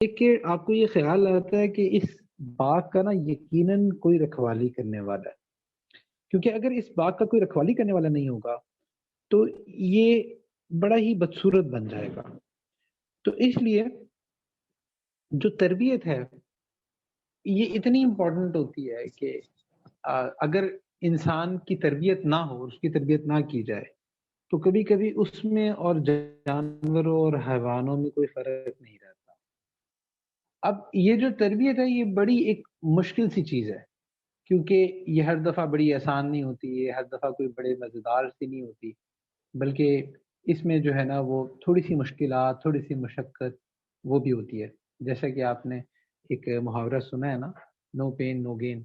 دیکھ کے آپ کو یہ خیال آتا ہے کہ اس باغ کا نا یقیناً کوئی رکھوالی کرنے والا ہے، کیونکہ اگر اس باغ کا کوئی رکھوالی کرنے والا نہیں ہوگا تو یہ بڑا ہی بدصورت بن جائے گا۔ تو اس لیے جو تربیت ہے یہ اتنی امپورٹنٹ ہوتی ہے کہ اگر انسان کی تربیت نہ ہو، اس کی تربیت نہ کی جائے تو کبھی کبھی اس میں اور جانوروں اور حیوانوں میں کوئی فرق نہیں رہتا۔ اب یہ جو تربیت ہے یہ بڑی ایک مشکل سی چیز ہے، کیونکہ یہ ہر دفعہ بڑی آسان نہیں ہوتی، یہ ہر دفعہ کوئی بڑے مزیدار سی نہیں ہوتی، بلکہ اس میں جو ہے نا وہ تھوڑی سی مشکلات، تھوڑی سی مشقت وہ بھی ہوتی ہے۔ جیسا کہ آپ نے ایک محاورہ سنا ہے نا، نو پین نو گین۔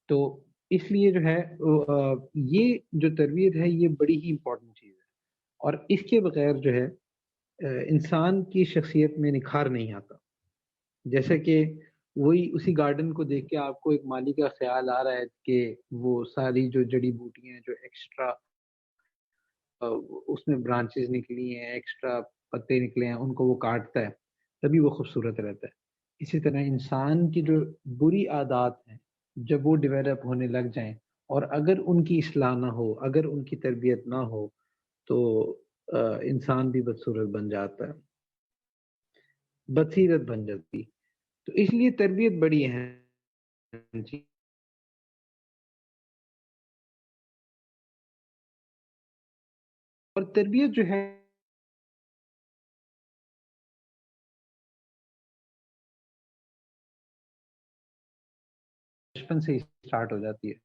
تو اس لیے جو ہے یہ جو تربیت ہے یہ بڑی ہی امپورٹنٹ چیز ہے، اور اس کے بغیر جو ہے انسان کی شخصیت میں نکھار نہیں آتا۔ جیسا کہ وہی اسی گارڈن کو دیکھ کے آپ کو ایک مالی کا خیال آ رہا ہے کہ وہ ساری جو جڑی بوٹیاں ہیں جو ایکسٹرا اس میں برانچز نکلی ہیں، ایکسٹرا پتے نکلے ہیں، ان کو وہ کاٹتا ہے تبھی وہ خوبصورت رہتا ہے۔ اسی طرح انسان کی جو بری عادات ہیں جب وہ ڈیولپ ہونے لگ جائیں اور اگر ان کی اصلاح نہ ہو، اگر ان کی تربیت نہ ہو تو انسان بھی بدصورت بن جاتا ہے، بصیرت بن جاتی۔ تو اس لیے تربیت بڑی اہم چیز، اور تربیت جو ہے بچپن سے اسٹارٹ ہو جاتی ہے۔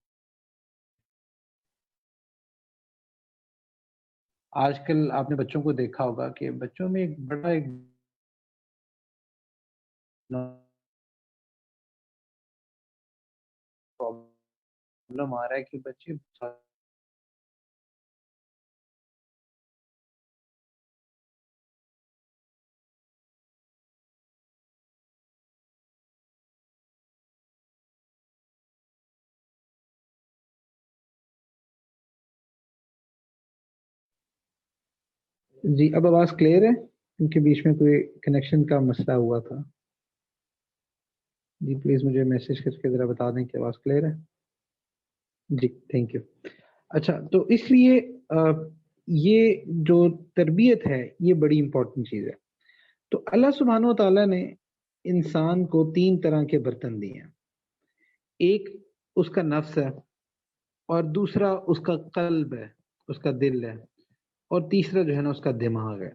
آج کل آپ نے بچوں کو دیکھا ہوگا کہ بچوں میں ایک بڑا ایک پرابلم آ رہا ہے کہ بچے جی اب آواز کلیئر ہے؟ کیونکہ بیچ میں کوئی کنیکشن کا مسئلہ ہوا تھا۔ جی پلیز مجھے میسج کر کے ذرا بتا دیں کہ آواز کلیئر ہے۔ جی تھینک یو۔ اچھا تو اس لیے یہ جو تربیت ہے یہ بڑی امپورٹنٹ چیز ہے۔ تو اللہ سبحانہ و تعالیٰ نے انسان کو 3 طرح کے برتن دیے ہیں، ایک اس کا نفس ہے، اور دوسرا اس کا قلب ہے، اس کا دل ہے، اور تیسرا جو ہے نا اس کا دماغ ہے۔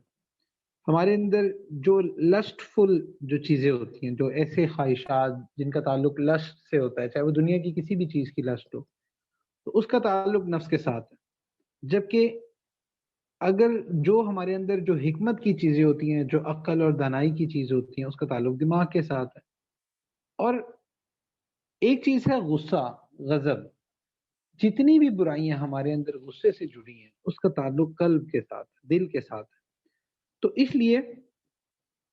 ہمارے اندر جو لسٹ فل جو چیزیں ہوتی ہیں، جو ایسے خواہشات جن کا تعلق لسٹ سے ہوتا ہے، چاہے وہ دنیا کی کسی بھی چیز کی لسٹ ہو، تو اس کا تعلق نفس کے ساتھ ہے۔ جبکہ اگر جو ہمارے اندر جو حکمت کی چیزیں ہوتی ہیں، جو عقل اور دانائی کی چیزیں ہوتی ہیں، اس کا تعلق دماغ کے ساتھ ہے۔ اور ایک چیز ہے غصہ، غضب، جتنی بھی برائیاں ہمارے اندر غصے سے جڑی ہیں اس کا تعلق قلب کے ساتھ، دل کے ساتھ ہے۔ تو اس لیے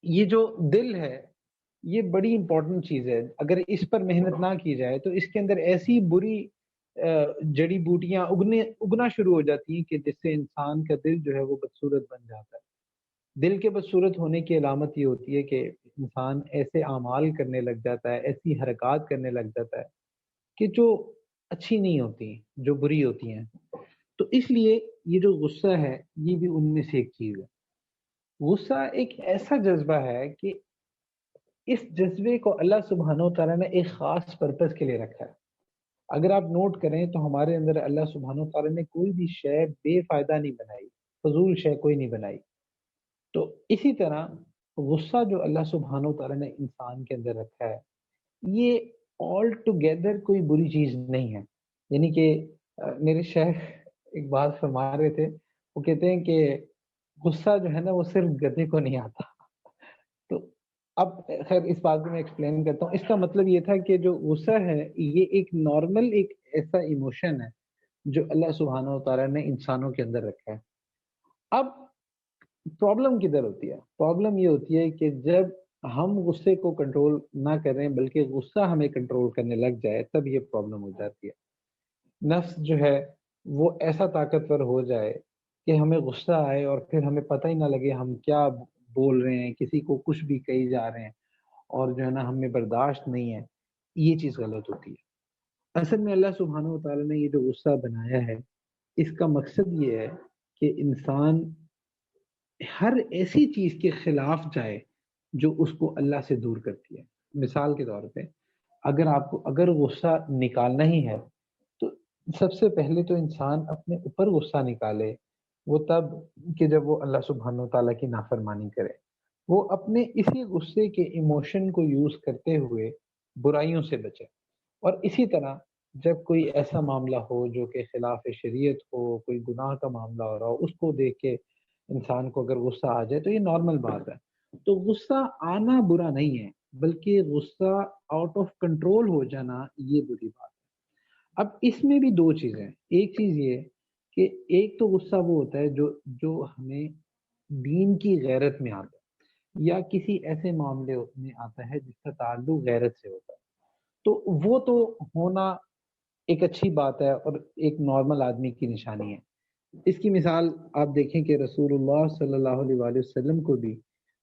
یہ جو دل ہے یہ بڑی امپورٹنٹ چیز ہے، اگر اس پر محنت نہ کی جائے تو اس کے اندر ایسی بری جڑی بوٹیاں اگنا شروع ہو جاتی ہیں کہ جس سے انسان کا دل جو ہے وہ بدصورت بن جاتا ہے۔ دل کے بدصورت ہونے کی علامت یہ ہوتی ہے کہ انسان ایسے اعمال کرنے لگ جاتا ہے، ایسی حرکات کرنے لگ جاتا ہے کہ جو اچھی نہیں ہوتی، جو بری ہوتی ہیں۔ تو اس لیے یہ جو غصہ ہے یہ بھی ان میں سے ایک چیز ہے۔ غصہ ایک ایسا جذبہ ہے کہ اس جذبے کو اللہ سبحانہ و تعالیٰ نے ایک خاص پرپس کے لیے رکھا ہے۔ اگر آپ نوٹ کریں تو ہمارے اندر اللہ سبحانہ و تعالیٰ نے کوئی بھی شے بے فائدہ نہیں بنائی، فضول شے کوئی نہیں بنائی۔ تو اسی طرح غصہ جو اللہ سبحانہ و تعالیٰ نے انسان کے اندر رکھا ہے یہ آل ٹوگیدر کوئی بری چیز نہیں ہے۔ یعنی کہ میرے شیخ ایک بات فرما رہے تھے، وہ کہتے ہیں کہ غصہ جو ہے نا وہ صرف گدھے کو نہیں آتا۔ تو اب خیر اس بات کو میں ایکسپلین کرتا ہوں۔ اس کا مطلب یہ تھا کہ جو غصہ ہے یہ ایک نارمل ایک ایسا ایموشن ہے جو اللہ سبحانہ و تعالیٰ نے انسانوں کے اندر رکھا ہے۔ اب پرابلم کدھر ہوتی ہے؟ پرابلم یہ ہوتی ہے کہ جب ہم غصے کو کنٹرول نہ کریں بلکہ غصہ ہمیں کنٹرول کرنے لگ جائے تب یہ پرابلم ہو جاتی ہے۔ نفس جو ہے وہ ایسا طاقتور ہو جائے کہ ہمیں غصہ آئے اور پھر ہمیں پتہ ہی نہ لگے ہم کیا بول رہے ہیں، کسی کو کچھ بھی کہی جا رہے ہیں، اور جو ہے نا ہمیں برداشت نہیں ہے، یہ چیز غلط ہوتی ہے۔ اصل میں اللہ سبحانہ و تعالیٰ نے یہ جو غصہ بنایا ہے، اس کا مقصد یہ ہے کہ انسان ہر ایسی چیز کے خلاف جائے جو اس کو اللہ سے دور کرتی ہے۔ مثال کے طور پہ اگر غصہ نکالنا ہی ہے تو سب سے پہلے تو انسان اپنے اوپر غصہ نکالے، وہ تب کہ جب وہ اللہ سبحانہ و تعالیٰ کی نافرمانی کرے، وہ اپنے اسی غصے کے ایموشن کو یوز کرتے ہوئے برائیوں سے بچے۔ اور اسی طرح جب کوئی ایسا معاملہ ہو جو کہ خلاف شریعت ہو، کوئی گناہ کا معاملہ ہو رہا ہو، اس کو دیکھ کے انسان کو اگر غصہ آ جائے تو یہ نارمل بات ہے۔ تو غصہ آنا برا نہیں ہے، بلکہ غصہ آؤٹ آف کنٹرول ہو جانا یہ بری بات ہے۔ اب اس میں بھی دو چیزیں، ایک چیز یہ کہ ایک تو غصہ وہ ہوتا ہے جو ہمیں دین کی غیرت میں آتا ہے، یا کسی ایسے معاملے میں آتا ہے جس کا تعلق غیرت سے ہوتا ہے، تو وہ تو ہونا ایک اچھی بات ہے اور ایک نارمل آدمی کی نشانی ہے۔ اس کی مثال آپ دیکھیں کہ رسول اللہ صلی اللہ علیہ وآلہ وسلم کو بھی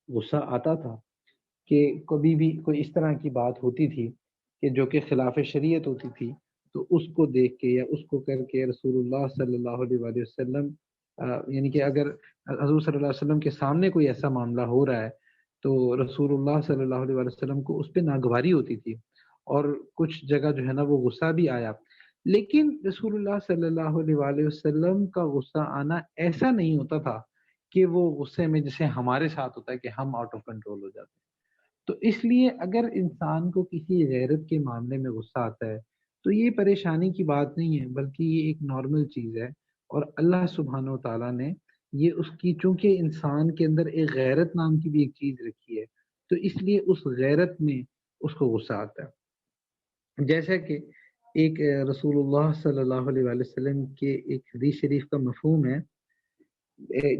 غصہ آتا تھا کہ کبھی بھی کوئی اس طرح کی بات ہوتی تھی کہ جو کہ خلاف شریعت ہوتی تھی، تو اس کو دیکھ کے یا اس کو کر کے رسول اللہ صلی اللہ علیہ وآلہ وسلم یعنی کہ اگر حضور صلی اللہ علیہ وسلم کے سامنے کوئی ایسا معاملہ ہو رہا ہے تو رسول اللہ صلی اللہ علیہ وآلہ وسلم کو اس پہ ناگواری ہوتی تھی، اور کچھ جگہ جو ہے نا وہ غصہ بھی آیا۔ لیکن رسول اللہ صلی اللہ علیہ وآلہ وسلم کا غصہ آنا ایسا نہیں ہوتا تھا کہ وہ غصے میں جیسے ہمارے ساتھ ہوتا ہے کہ ہم آؤٹ آف کنٹرول ہو جاتے ہیں۔ تو اس لیے اگر انسان کو کسی غیرت کے معاملے میں غصہ آتا ہے تو یہ پریشانی کی بات نہیں ہے، بلکہ یہ ایک نارمل چیز ہے، اور اللہ سبحانہ و تعالیٰ نے یہ اس کی، چونکہ انسان کے اندر ایک غیرت نام کی بھی ایک چیز رکھی ہے، تو اس لیے اس غیرت میں اس کو غصہ آتا ہے۔ جیسا کہ ایک رسول اللہ صلی اللہ علیہ وآلہ وسلم کے ایک حدیث شریف کا مفہوم ہے،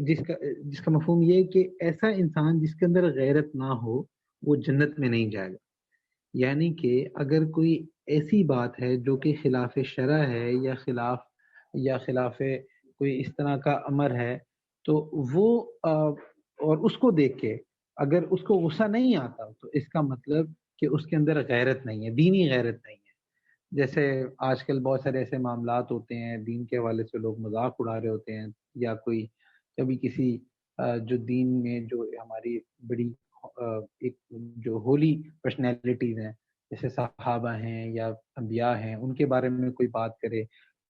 جس کا مفہوم یہ ہے کہ ایسا انسان جس کے اندر غیرت نہ ہو وہ جنت میں نہیں جائے گا۔ یعنی کہ اگر کوئی ایسی بات ہے جو کہ خلاف شرع ہے یا خلاف کوئی اس طرح کا امر ہے، تو وہ اور اس کو دیکھ کے اگر اس کو غصہ نہیں آتا تو اس کا مطلب کہ اس کے اندر غیرت نہیں ہے، دینی غیرت نہیں ہے۔ جیسے آج کل بہت سارے ایسے معاملات ہوتے ہیں دین کے حوالے سے، لوگ مذاق اڑا رہے ہوتے ہیں، یا کوئی کبھی کسی جو دین میں جو ہماری بڑی ایک جو ہولی پرسنالٹیز ہیں جیسے صحابہ ہیں یا انبیاء ہیں، ان کے بارے میں کوئی بات کرے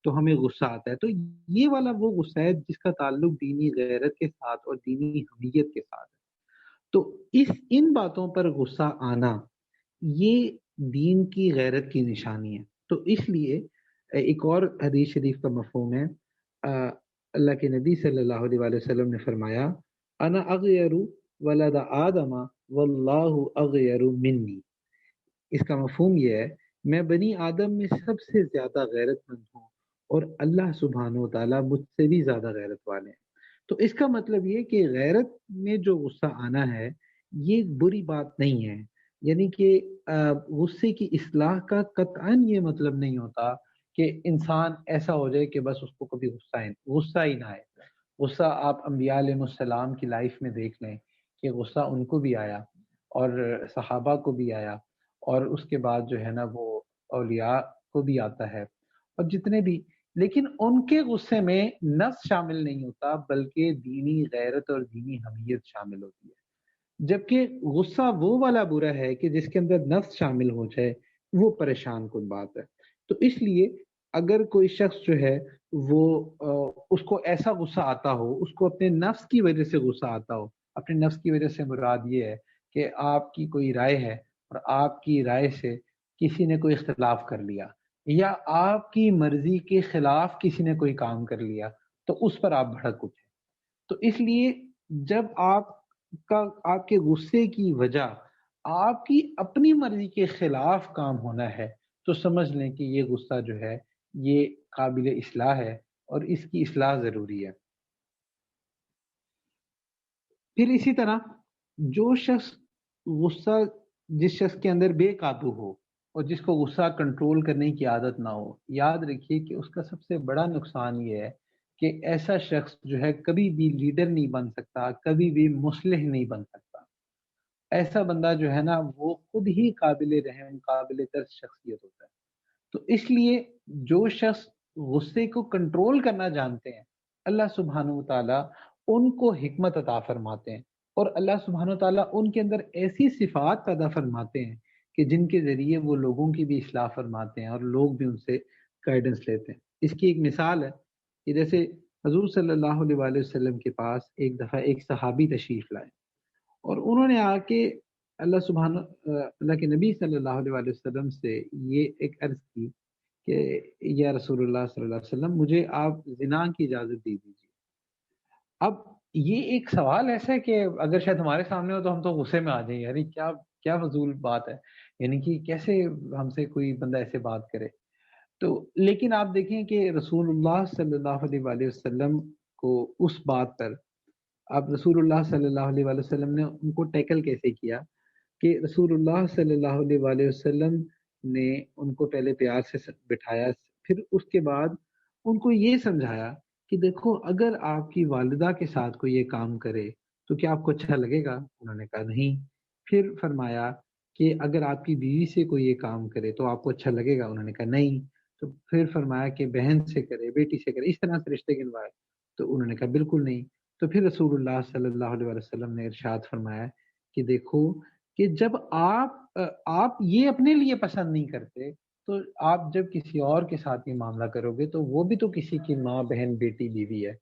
تو ہمیں غصہ آتا ہے۔ تو یہ والا وہ غصہ ہے جس کا تعلق دینی غیرت کے ساتھ اور دینی حمیت کے ساتھ ہے۔ تو ان باتوں پر غصہ آنا یہ دین کی غیرت کی نشانی ہے۔ تو اس لیے ایک اور حدیث شریف کا مفہوم ہے، اللہ کے نبی صلی اللہ علیہ وآلہ وسلم نے فرمایا انا اغیر ولد آدم واللہ اغیر منی۔ اس کا مفہوم یہ ہے میں بنی آدم میں سب سے زیادہ غیرت مند ہوں اور اللہ سبحانہ و تعالیٰ مجھ سے بھی زیادہ غیرت والے ہیں۔ تو اس کا مطلب یہ کہ غیرت میں جو غصہ آنا ہے یہ بری بات نہیں ہے، یعنی کہ غصے کی اصلاح کا قطعاً یہ مطلب نہیں ہوتا کہ انسان ایسا ہو جائے کہ بس اس کو کبھی غصہ ہی نہ آئے۔ غصہ آپ انبیاء علیہ السلام کی لائف میں دیکھ لیں کہ غصہ ان کو بھی آیا اور صحابہ کو بھی آیا، اور اس کے بعد جو ہے نا وہ اولیاء کو بھی آتا ہے اور جتنے بھی، لیکن ان کے غصے میں نفس شامل نہیں ہوتا بلکہ دینی غیرت اور دینی حمیت شامل ہوتی ہے۔ جبکہ غصہ وہ والا برا ہے کہ جس کے اندر نفس شامل ہو جائے، وہ پریشان کن بات ہے۔ تو اس لیے اگر کوئی شخص جو ہے وہ اس کو ایسا غصہ آتا ہو، اس کو اپنے نفس کی وجہ سے غصہ آتا ہو، اپنے نفس کی وجہ سے مراد یہ ہے کہ آپ کی کوئی رائے ہے اور آپ کی رائے سے کسی نے کوئی اختلاف کر لیا، یا آپ کی مرضی کے خلاف کسی نے کوئی کام کر لیا، تو اس پر آپ بھڑک اٹھے۔ تو اس لیے جب آپ کے غصے کی وجہ آپ کی اپنی مرضی کے خلاف کام ہونا ہے تو سمجھ لیں کہ یہ غصہ جو ہے یہ قابل اصلاح ہے اور اس کی اصلاح ضروری ہے۔ پھر اسی طرح جو شخص جس شخص کے اندر بے قابو ہو اور جس کو غصہ کنٹرول کرنے کی عادت نہ ہو، یاد رکھیے کہ اس کا سب سے بڑا نقصان یہ ہے کہ ایسا شخص جو ہے کبھی بھی لیڈر نہیں بن سکتا، کبھی بھی مصلح نہیں بن سکتا۔ ایسا بندہ جو ہے نا وہ خود ہی قابل رحم قابل ترس شخصیت ہوتا ہے. تو اس لیے جو شخص غصے کو کنٹرول کرنا جانتے ہیں اللہ سبحانہ و تعالیٰ ان کو حکمت عطا فرماتے ہیں، اور اللہ سبحانہ و تعالیٰ ان کے اندر ایسی صفات پیدا فرماتے ہیں کہ جن کے ذریعے وہ لوگوں کی بھی اصلاح فرماتے ہیں اور لوگ بھی ان سے گائیڈنس لیتے ہیں. اس کی ایک مثال ہے کہ جیسے حضور صلی اللہ علیہ وآلہ وسلم کے پاس ایک دفعہ ایک صحابی تشریف لائے، اور انہوں نے آ کے اللہ کے نبی صلی اللہ علیہ وآلہ وسلم سے یہ ایک عرض کی کہ یا رسول اللہ صلی اللہ علیہ وسلم مجھے آپ زنا کی اجازت دے دیجیے. اب یہ ایک سوال ایسا ہے کہ اگر شاید ہمارے سامنے ہو تو ہم تو غصے میں آ جائیں، یعنی کیا کیا فضول بات ہے، یعنی کہ کیسے ہم سے کوئی بندہ ایسے بات کرے. تو لیکن آپ دیکھیں کہ رسول اللہ صلی اللہ علیہ وآلہ وسلم کو اس بات پر، اب رسول اللہ صلی اللہ علیہ وآلہ وسلم نے ان کو ٹیکل کیسے کیا کہ رسول اللہ صلی اللہ علیہ وآلہ وسلم نے ان کو پہلے پیار سے بٹھایا، پھر اس کے بعد ان کو یہ سمجھایا کہ دیکھو اگر آپ کی والدہ کے ساتھ کوئی یہ کام کرے تو کیا آپ کو اچھا لگے گا؟ انہوں نے کہا نہیں. پھر فرمایا کہ اگر آپ کی بیوی سے کوئی یہ کام کرے تو آپ کو اچھا لگے گا؟ انہوں نے کہا نہیں. تو پھر فرمایا کہ بہن سے کرے، بیٹی سے کرے، اس طرح سے رشتے گنوائے تو انہوں نے کہا بالکل نہیں. تو پھر رسول اللہ صلی اللہ علیہ وسلم نے ارشاد فرمایا کہ دیکھو کہ جب آپ یہ اپنے لیے پسند نہیں کرتے تو آپ جب کسی اور کے ساتھ یہ معاملہ کرو گے تو وہ بھی تو کسی کی ماں، بہن، بیٹی، بیوی ہے.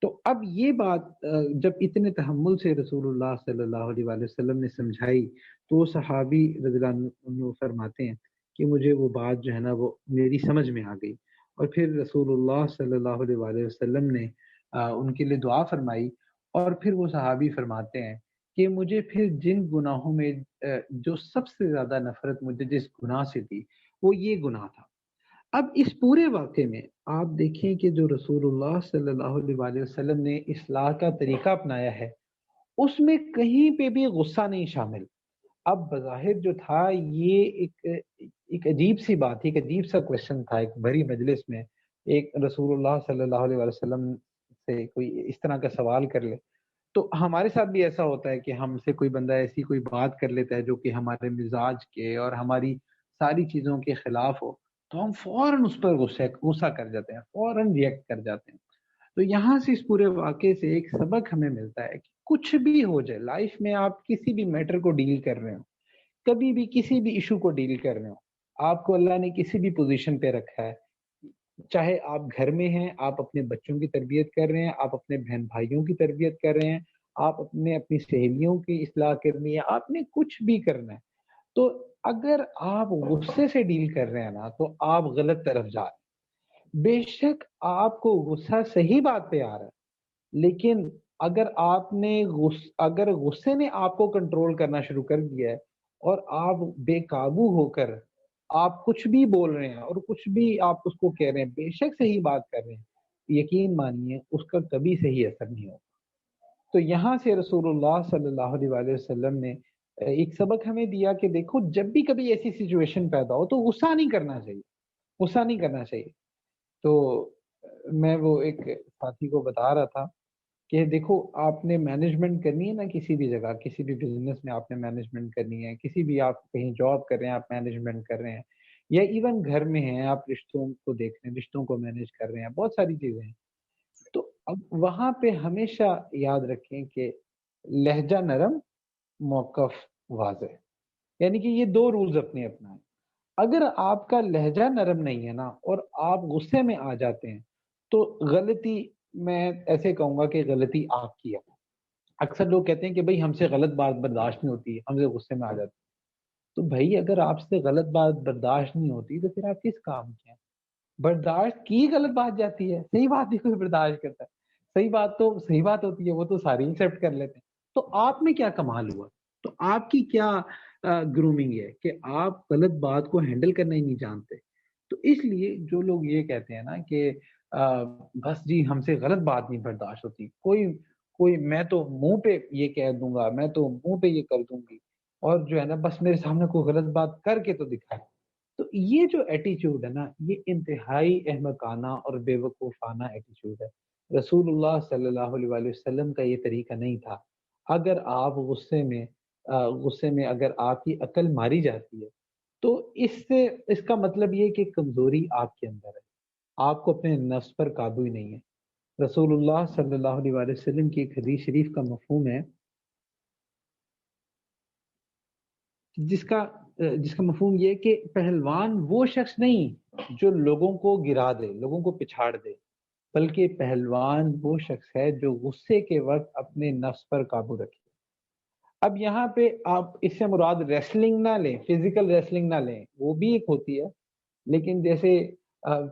تو اب یہ بات جب اتنے تحمل سے رسول اللہ صلی اللہ علیہ وآلہ وسلم نے سمجھائی تو وہ صحابی رضی اللہ عنہ فرماتے ہیں کہ مجھے وہ بات جو ہے نا وہ میری سمجھ میں آ گئی، اور پھر رسول اللہ صلی اللہ علیہ وآلہ وسلم نے ان کے لیے دعا فرمائی. اور پھر وہ صحابی فرماتے ہیں کہ مجھے پھر جن گناہوں میں جو سب سے زیادہ نفرت مجھے جس گناہ سے تھی وہ یہ گناہ تھا. اب اس پورے واقعے میں آپ دیکھیں کہ جو رسول اللہ صلی اللہ علیہ وآلہ وسلم نے اصلاح کا طریقہ اپنایا ہے اس میں کہیں پہ بھی غصہ نہیں شامل. اب بظاہر جو تھا یہ ایک عجیب سی بات تھی، ایک عجیب سا کوشچن تھا ایک بھری مجلس میں ایک رسول اللہ صلی اللہ علیہ وسلم سے کوئی اس طرح کا سوال کر لے. تو ہمارے ساتھ بھی ایسا ہوتا ہے کہ ہم سے کوئی بندہ ایسی کوئی بات کر لیتا ہے جو کہ ہمارے مزاج کے اور ہماری ساری چیزوں کے خلاف ہو تو ہم فوراً اس پر غصہ کر جاتے ہیں، فوراً ریئیکٹ کر جاتے ہیں. تو یہاں سے اس پورے واقعے سے ایک سبق ہمیں ملتا ہے کہ کچھ بھی ہو جائے لائف میں، آپ کسی بھی میٹر کو ڈیل کر رہے ہو، کبھی بھی کسی بھی ایشو کو ڈیل کر رہے ہو، آپ کو اللہ نے کسی بھی پوزیشن پہ رکھا ہے، چاہے آپ گھر میں ہیں، آپ اپنے بچوں کی تربیت کر رہے ہیں، آپ اپنے بہن بھائیوں کی تربیت کر رہے ہیں، آپ اپنی سہیلیوں کی اصلاح کرنی ہے، آپ نے کچھ بھی کرنا ہے، تو اگر آپ غصے سے ڈیل کر رہے ہیں نا تو آپ غلط طرف جا رہے ہیں. بے شک آپ کو غصہ صحیح بات پہ آ رہا ہے، لیکن اگر غصے نے آپ کو کنٹرول کرنا شروع کر دیا ہے اور آپ بے قابو ہو کر آپ کچھ بھی بول رہے ہیں اور کچھ بھی آپ اس کو کہہ رہے ہیں، بے شک صحیح بات کر رہے ہیں، یقین مانیے اس کا کبھی صحیح اثر نہیں ہوگا. تو یہاں سے رسول اللہ صلی اللہ علیہ وآلہ وسلم نے ایک سبق ہمیں دیا کہ دیکھو جب بھی کبھی ایسی سچویشن پیدا ہو تو غصہ نہیں کرنا چاہیے، غصہ نہیں کرنا چاہیے. تو میں وہ ایک ساتھی کو بتا رہا تھا کہ دیکھو آپ نے مینجمنٹ کرنی ہے نا، کسی بھی جگہ کسی بھی بزنس میں آپ نے مینجمنٹ کرنی ہے، کسی بھی آپ کہیں جاب کر رہے ہیں آپ مینجمنٹ کر رہے ہیں، یا ایون گھر میں ہیں آپ رشتوں کو دیکھ رہے ہیں، رشتوں کو مینیج کر رہے ہیں، بہت ساری چیزیں ہیں. تو اب وہاں پہ ہمیشہ یاد رکھیں کہ لہجہ نرم، موقف واضح، یعنی کہ یہ دو رولز اپنے اپنائیں. اگر آپ کا لہجہ نرم نہیں ہے نا اور آپ غصے میں آ جاتے ہیں تو غلطی، میں ایسے کہوں گا کہ غلطی آپ کی ہے. اکثر لوگ کہتے ہیں کہ بھائی ہم سے غلط بات برداشت نہیں ہوتی، ہم سے غصے میں آ جاتے ہیں. تو بھائی اگر آپ سے غلط بات برداشت نہیں ہوتی تو پھر آپ کس کام کے ہیں؟ برداشت کی غلط بات جاتی ہے، صحیح بات ہی کوئی برداشت کرتا ہے. صحیح بات تو صحیح بات ہوتی ہے، وہ تو ساری ایکسیپٹ کر لیتے ہیں. تو آپ میں کیا کمال ہوا؟ تو آپ کی کیا گرومنگ ہے کہ آپ غلط بات کو ہینڈل کرنا ہی نہیں جانتے؟ تو اس لیے جو لوگ یہ کہتے ہیں نا کہ بس جی ہم سے غلط بات نہیں برداشت ہوتی، کوئی میں تو منہ پہ یہ کہہ دوں گا، میں تو منہ پہ یہ کر دوں گی، اور جو ہے نا بس میرے سامنے کوئی غلط بات کر کے تو دکھائے. تو یہ جو ایٹیچیوڈ ہے نا یہ انتہائی احمقانہ اور بے وقوفانہ ایٹیچیوڈ ہے. رسول اللہ صلی اللہ علیہ وآلہ وسلم کا یہ طریقہ نہیں تھا. اگر آپ غصے میں غصے میں اگر آپ کی عقل ماری جاتی ہے تو اس کا مطلب یہ کہ کمزوری آپ کے اندر ہے، آپ کو اپنے نفس پر قابو ہی نہیں ہے۔ رسول اللہ صلی اللہ علیہ وآلہ وسلم کی ایک حدیث شریف کا مفہوم ہے جس کا مفہوم یہ کہ پہلوان وہ شخص نہیں جو لوگوں کو گرا دے، لوگوں کو پچھاڑ دے، بلکہ پہلوان وہ شخص ہے جو غصے کے وقت اپنے نفس پر قابو رکھے۔ اب یہاں پہ آپ اس سے مراد ریسلنگ نہ لیں، فزیکل ریسلنگ نہ لیں، وہ بھی ایک ہوتی ہے، لیکن جیسے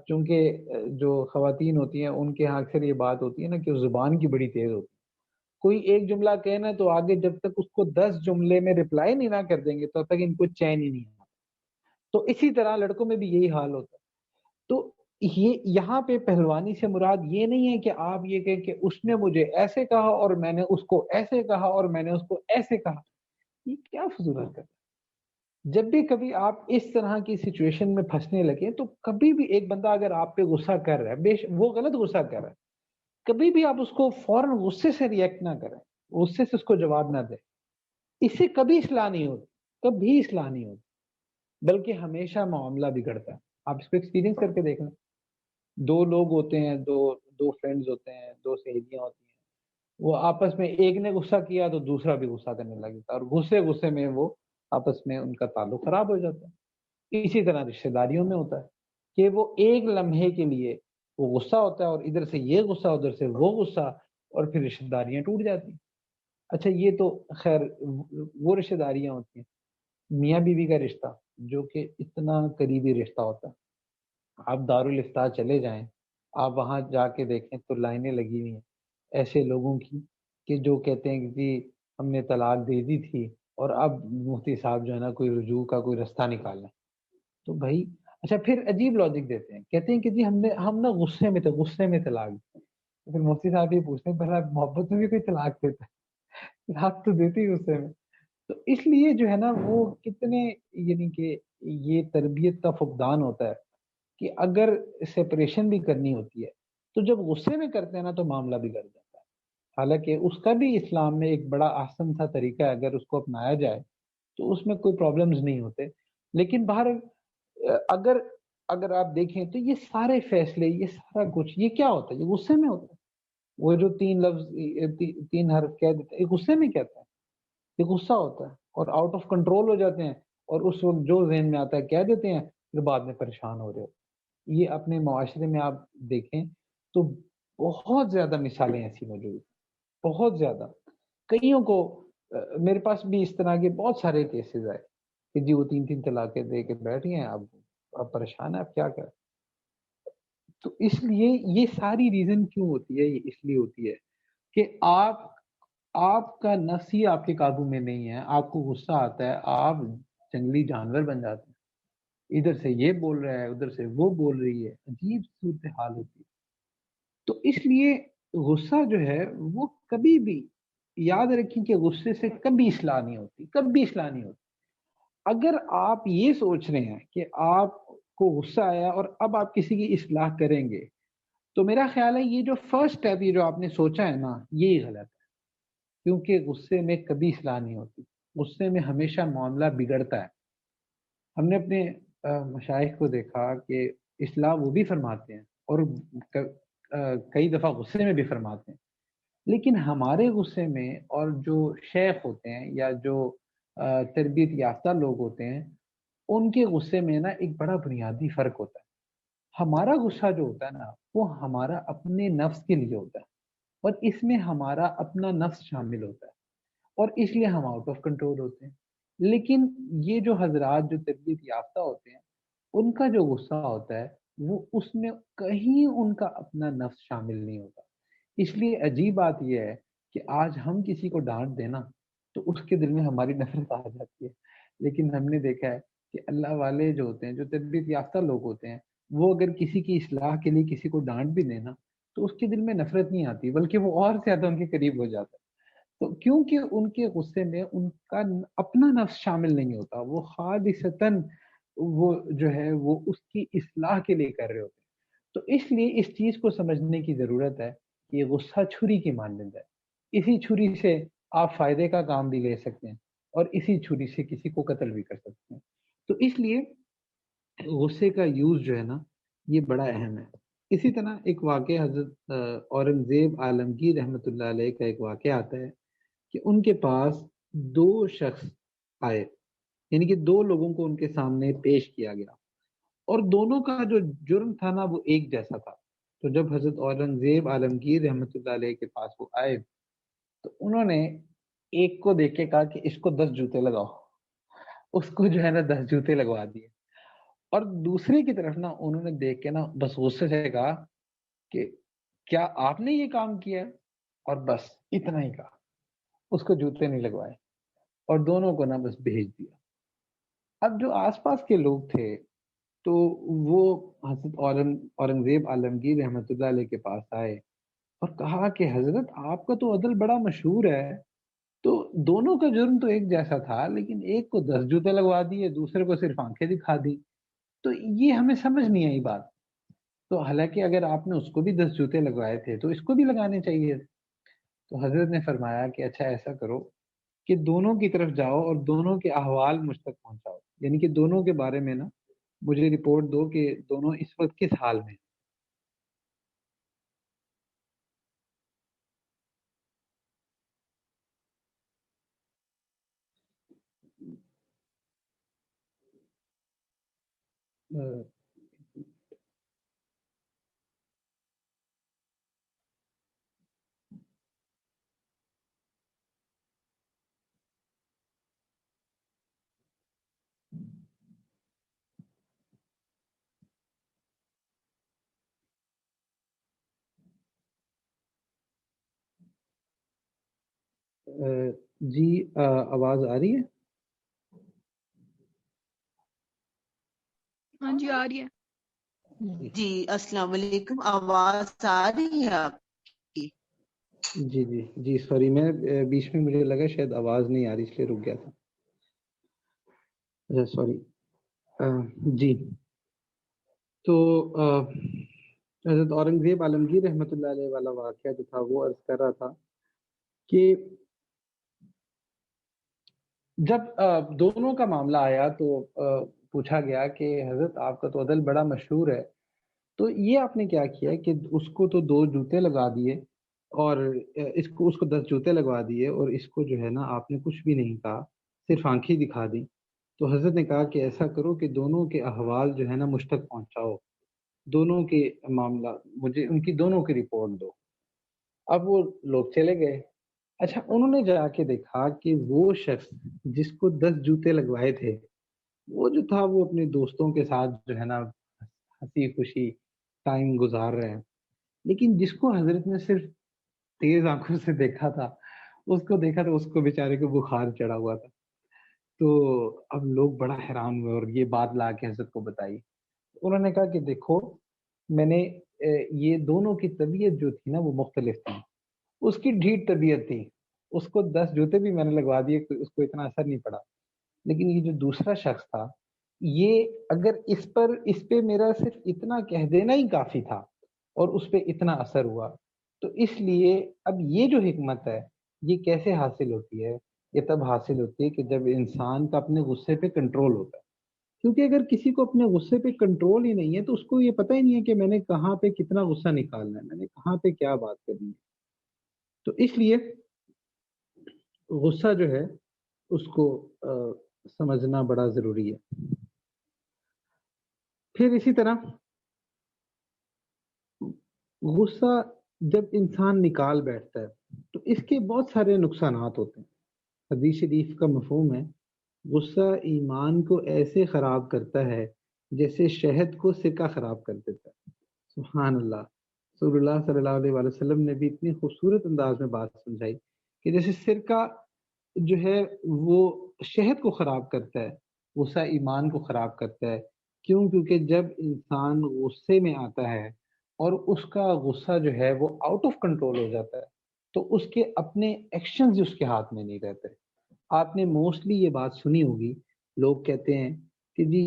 چونکہ جو خواتین ہوتی ہیں ان کے ہاں اکثر یہ بات ہوتی ہے نا کہ زبان کی بڑی تیز ہوتی ہے، کوئی ایک جملہ کہنا تو آگے جب تک اس کو 10 جملے میں رپلائی نہیں نہ کر دیں گے تب تک ان کو چین ہی نہیں آتا۔ تو اسی طرح لڑکوں میں بھی یہی حال ہوتا ہے۔ تو یہ یہاں پہ پہلوانی سے مراد یہ نہیں ہے کہ آپ یہ کہیں کہ اس نے مجھے ایسے کہا اور میں نے اس کو ایسے کہا اور میں نے اس کو ایسے کہا، یہ کیا فضول حرکت ہے؟ جب بھی کبھی آپ اس طرح کی سچویشن میں پھنسنے لگے تو کبھی بھی ایک بندہ اگر آپ پہ غصہ کر رہا ہے، وہ غلط غصہ کر رہا ہے، کبھی بھی آپ اس کو فوراً غصے سے ریئیکٹ نہ کریں، غصے سے اس کو جواب نہ دیں، اس سے کبھی اصلاح نہیں ہوتی، کبھی اصلاح نہیں ہوتی، بلکہ ہمیشہ معاملہ بگڑتا ہے۔ آپ اس کو ایکسپیرینس کر کے دیکھ لیں، دو لوگ ہوتے ہیں، دو فرینڈز ہوتے ہیں، دو سہیلیاں ہوتی ہیں، وہ آپس میں ایک نے غصہ کیا تو دوسرا بھی غصہ کرنے لگتا ہے اور غصے میں وہ آپس میں ان کا تعلق خراب ہو جاتا ہے۔ اسی طرح رشتہ داریوں میں ہوتا ہے کہ وہ ایک لمحے کے لیے وہ غصہ ہوتا ہے اور ادھر سے یہ غصہ ادھر سے وہ غصہ اور پھر رشتہ داریاں ٹوٹ جاتی ہیں۔ اچھا یہ تو خیر وہ رشتہ داریاں ہوتی ہیں، میاں بیوی کا رشتہ جو کہ اتنا قریبی رشتہ ہوتا ہے، آپ دارالفتہ چلے جائیں، آپ وہاں جا کے دیکھیں تو لائنیں لگی ہوئی ہیں ایسے لوگوں کی کہ جو کہتے ہیں کہ جی ہم نے طلاق دے دی تھی اور اب مفتی صاحب جو ہے نا کوئی رجوع کا کوئی رستہ نکالنا ہے۔ تو بھائی اچھا پھر عجیب لاجک دیتے ہیں، کہتے ہیں کہ جی ہم نا غصے میں طلاق دی۔ تو پھر مفتی صاحب یہ پوچھتے ہیں پہلے محبت میں بھی کوئی طلاق دیتا ہے؟ طلاق تو دیتے ہی غصے میں۔ تو اس لیے جو ہے نا وہ کتنے یعنی کہ یہ تربیت کا فقدان ہوتا ہے کہ اگر سپریشن بھی کرنی ہوتی ہے تو جب غصے میں کرتے ہیں نا تو معاملہ بگڑ جاتا ہے، حالانکہ اس کا بھی اسلام میں ایک بڑا آسان تھا طریقہ ہے، اگر اس کو اپنایا جائے تو اس میں کوئی پرابلمز نہیں ہوتے۔ لیکن باہر اگر اگر آپ دیکھیں تو یہ سارے فیصلے، یہ سارا کچھ یہ کیا ہوتا ہے؟ یہ غصے میں ہوتا ہے۔ وہ جو تین لفظ تین حرف کہہ دیتے ہیں یہ غصے میں کہتا ہے، یہ غصہ ہوتا ہے اور آؤٹ آف کنٹرول ہو جاتے ہیں اور اس وقت جو ذہن میں آتا ہے کہہ دیتے ہیں، پھر بعد میں پریشان ہو رہے ہوتے ہیں۔ یہ اپنے معاشرے میں آپ دیکھیں تو بہت زیادہ مثالیں ایسی موجود ہیں، بہت زیادہ۔ کئیوں کو میرے پاس بھی اس طرح کے بہت سارے کیسز آئے کہ جی وہ تین طلاقیں دے کے بیٹھی ہیں، اب پریشان ہے، اب کیا کریں۔ تو اس لیے یہ ساری ریزن کیوں ہوتی ہے؟ یہ اس لیے ہوتی ہے کہ آپ کا نفس ہی آپ کے قابو میں نہیں ہے، آپ کو غصہ آتا ہے، آپ جنگلی جانور بن جاتے ہیں، ادھر سے یہ بول رہا ہے ادھر سے وہ بول رہی ہے، عجیب صورتحال ہوتی ہے۔ تو اس لیے غصہ جو ہے وہ کبھی بھی یاد رکھیں کہ غصے سے کبھی اصلاح نہیں ہوتی، کبھی اصلاح نہیں ہوتی۔ اگر آپ یہ سوچ رہے ہیں کہ آپ کو غصہ آیا اور اب آپ کسی کی اصلاح کریں گے تو میرا خیال ہے یہ جو فرسٹ اسٹیپ یہ جو آپ نے سوچا ہے نا یہی غلط ہے، کیونکہ غصے میں کبھی اصلاح نہیں ہوتی، غصے میں ہمیشہ معاملہ بگڑتا ہے۔ ہم نے اپنے مشائخ کو دیکھا کہ اصلاح وہ بھی فرماتے ہیں اور کئی دفعہ غصے میں بھی فرماتے ہیں، لیکن ہمارے غصے میں اور جو شیخ ہوتے ہیں یا جو تربیت یافتہ لوگ ہوتے ہیں ان کے غصے میں نا ایک بڑا بنیادی فرق ہوتا ہے۔ ہمارا غصہ جو ہوتا ہے نا وہ ہمارا اپنے نفس کے لیے ہوتا ہے اور اس میں ہمارا اپنا نفس شامل ہوتا ہے اور اس لیے ہم آؤٹ آف کنٹرول ہوتے ہیں۔ لیکن یہ جو حضرات جو تربیت یافتہ ہوتے ہیں ان کا جو غصہ ہوتا ہے وہ اس میں کہیں ان کا اپنا نفس شامل نہیں ہوتا۔ اس لیے عجیب بات یہ ہے کہ آج ہم کسی کو ڈانٹ دینا تو اس کے دل میں ہماری نفرت آ جاتی ہے، لیکن ہم نے دیکھا ہے کہ اللہ والے جو ہوتے ہیں، جو تربیت یافتہ لوگ ہوتے ہیں، وہ اگر کسی کی اصلاح کے لیے کسی کو ڈانٹ بھی دینا تو اس کے دل میں نفرت نہیں آتی بلکہ وہ اور زیادہ ان کے قریب ہو جاتا ہے۔ تو کیونکہ ان کے غصے میں ان کا اپنا نفس شامل نہیں ہوتا، وہ خالصتاً وہ جو ہے وہ اس کی اصلاح کے لیے کر رہے ہوتے ہیں۔ تو اس لیے اس چیز کو سمجھنے کی ضرورت ہے کہ یہ غصہ چھری کی مانند ہے، اسی چھری سے آپ فائدے کا کام بھی لے سکتے ہیں اور اسی چھری سے کسی کو قتل بھی کر سکتے ہیں. تو اس لیے غصے کا یوز جو ہے نا یہ بڑا اہم ہے. اسی طرح ایک واقعہ حضرت اورنگزیب عالمگیر رحمۃ اللہ علیہ کا ایک واقعہ آتا ہے کہ ان کے پاس دو شخص آئے، یعنی کہ دو لوگوں کو ان کے سامنے پیش کیا گیا، اور دونوں کا جو جرم تھا نا وہ ایک جیسا تھا. تو جب حضرت اورنگزیب عالمگیر رحمۃ اللہ علیہ کے پاس وہ آئے تو انہوں نے ایک کو دیکھ کے کہا کہ اس کو 10 جوتے لگاؤ. اس کو جو ہے نا 10 جوتے لگوا دیے. اور دوسرے کی طرف نا انہوں نے دیکھ کے نا بس غصے سے کہا کہ کیا آپ نے یہ کام کیا ہے، اور بس اتنا ہی کہا، اس کو جوتے نہیں لگوائے اور دونوں کو نا بس بھیج دیا. اب جو آس پاس کے لوگ تھے تو وہ حضرت اورنگزیب عالمگیر رحمۃ اللہ علیہ کے پاس آئے اور کہا کہ حضرت آپ کا تو عدل بڑا مشہور ہے، تو دونوں کا جرم تو ایک جیسا تھا، لیکن ایک کو 10 جوتے لگوا دیے، دوسرے کو صرف آنکھیں دکھا دی. تو یہ ہمیں سمجھ نہیں آئی بات. تو حالانکہ اگر آپ نے اس کو بھی 10 جوتے لگوائے تھے تو اس کو بھی لگانے چاہیے. تو حضرت نے فرمایا کہ اچھا ایسا کرو کہ دونوں کی طرف جاؤ اور دونوں کے احوال مجھ تک پہنچاؤ، یعنی کہ دونوں کے بارے میں نا مجھے رپورٹ دو کہ دونوں اس وقت کس حال میں. جی آواز آ رہی ہے؟ ہاں جی آ رہی ہے. جی السلام علیکم، آواز آ رہی ہے آپ کی؟ جی جی جی سوری، میں بیچ میں مجھے لگا شاید آواز نہیں آ رہی اس لیے رک گیا تھا. اچھا سوری. جی تو حضرت اورنگزیب عالمگیر رحمۃ اللہ علیہ والا واقعہ جو تھا وہ عرض کر رہا تھا کہ جب دونوں کا معاملہ آیا تو پوچھا گیا کہ حضرت آپ کا تو عدل بڑا مشہور ہے، تو یہ آپ نے کیا کیا کہ اس کو تو 2 جوتے لگا دیے اور اس کو 10 جوتے لگوا دیے، اور اس کو جو ہے نا آپ نے کچھ بھی نہیں کہا، صرف آنکھیں دکھا دی. تو حضرت نے کہا کہ ایسا کرو کہ دونوں کے احوال جو ہے نا مجھ تک پہنچاؤ، دونوں کے معاملہ مجھے ان کی دونوں کی رپورٹ دو. اب وہ لوگ چلے گئے. اچھا انہوں نے جا کے دیکھا کہ وہ شخص جس کو 10 جوتے لگوائے تھے وہ جو تھا وہ اپنے دوستوں کے ساتھ جو ہے نا ہنسی خوشی ٹائم گزار رہے ہیں، لیکن جس کو حضرت نے صرف تیز آنکھوں سے دیکھا تھا اس کو دیکھا تو اس کو بیچارے کو بخار چڑھا ہوا تھا. تو اب لوگ بڑا حیران ہوئے اور یہ بات لا کے حضرت کو بتائی. انہوں نے کہا کہ دیکھو میں نے یہ دونوں کی طبیعت جو تھی نا وہ مختلف تھی. اس کی ڈھیٹ طبیعت تھی، اس کو 10 جوتے بھی میں نے لگوا دیے، اس کو اتنا اثر نہیں پڑا. لیکن یہ جو دوسرا شخص تھا یہ اگر اس پہ میرا صرف اتنا کہہ دینا ہی کافی تھا اور اس پہ اتنا اثر ہوا. تو اس لیے اب یہ جو حکمت ہے یہ کیسے حاصل ہوتی ہے؟ یہ تب حاصل ہوتی ہے کہ جب انسان کا اپنے غصے پہ کنٹرول ہوتا ہے. کیونکہ اگر کسی کو اپنے غصے پہ کنٹرول ہی نہیں ہے تو اس کو یہ پتہ ہی نہیں ہے کہ میں نے کہاں پہ کتنا غصہ نکالنا ہے، میں نے کہاں پہ کیا بات کرنی ہے. تو اس لیے غصہ جو ہے اس کو سمجھنا بڑا ضروری ہے. پھر اسی طرح غصہ جب انسان نکال بیٹھتا ہے تو اس کے بہت سارے نقصانات ہوتے ہیں. حدیث شریف کا مفہوم ہے غصہ ایمان کو ایسے خراب کرتا ہے جیسے شہد کو سرکہ خراب کر دیتا ہے. سبحان اللہ. رسول اللہ صلی اللہ علیہ وآلہ وسلم نے بھی اتنی خوبصورت انداز میں بات سمجھائی کہ جیسے سرکہ جو ہے وہ شہد کو خراب کرتا ہے، غصہ ایمان کو خراب کرتا ہے. کیوں؟ کیونکہ جب انسان غصے میں آتا ہے اور اس کا غصہ جو ہے وہ آؤٹ آف کنٹرول ہو جاتا ہے تو اس کے اپنے ایکشنز اس کے ہاتھ میں نہیں رہتے. آپ نے موسٹلی یہ بات سنی ہوگی، لوگ کہتے ہیں کہ جی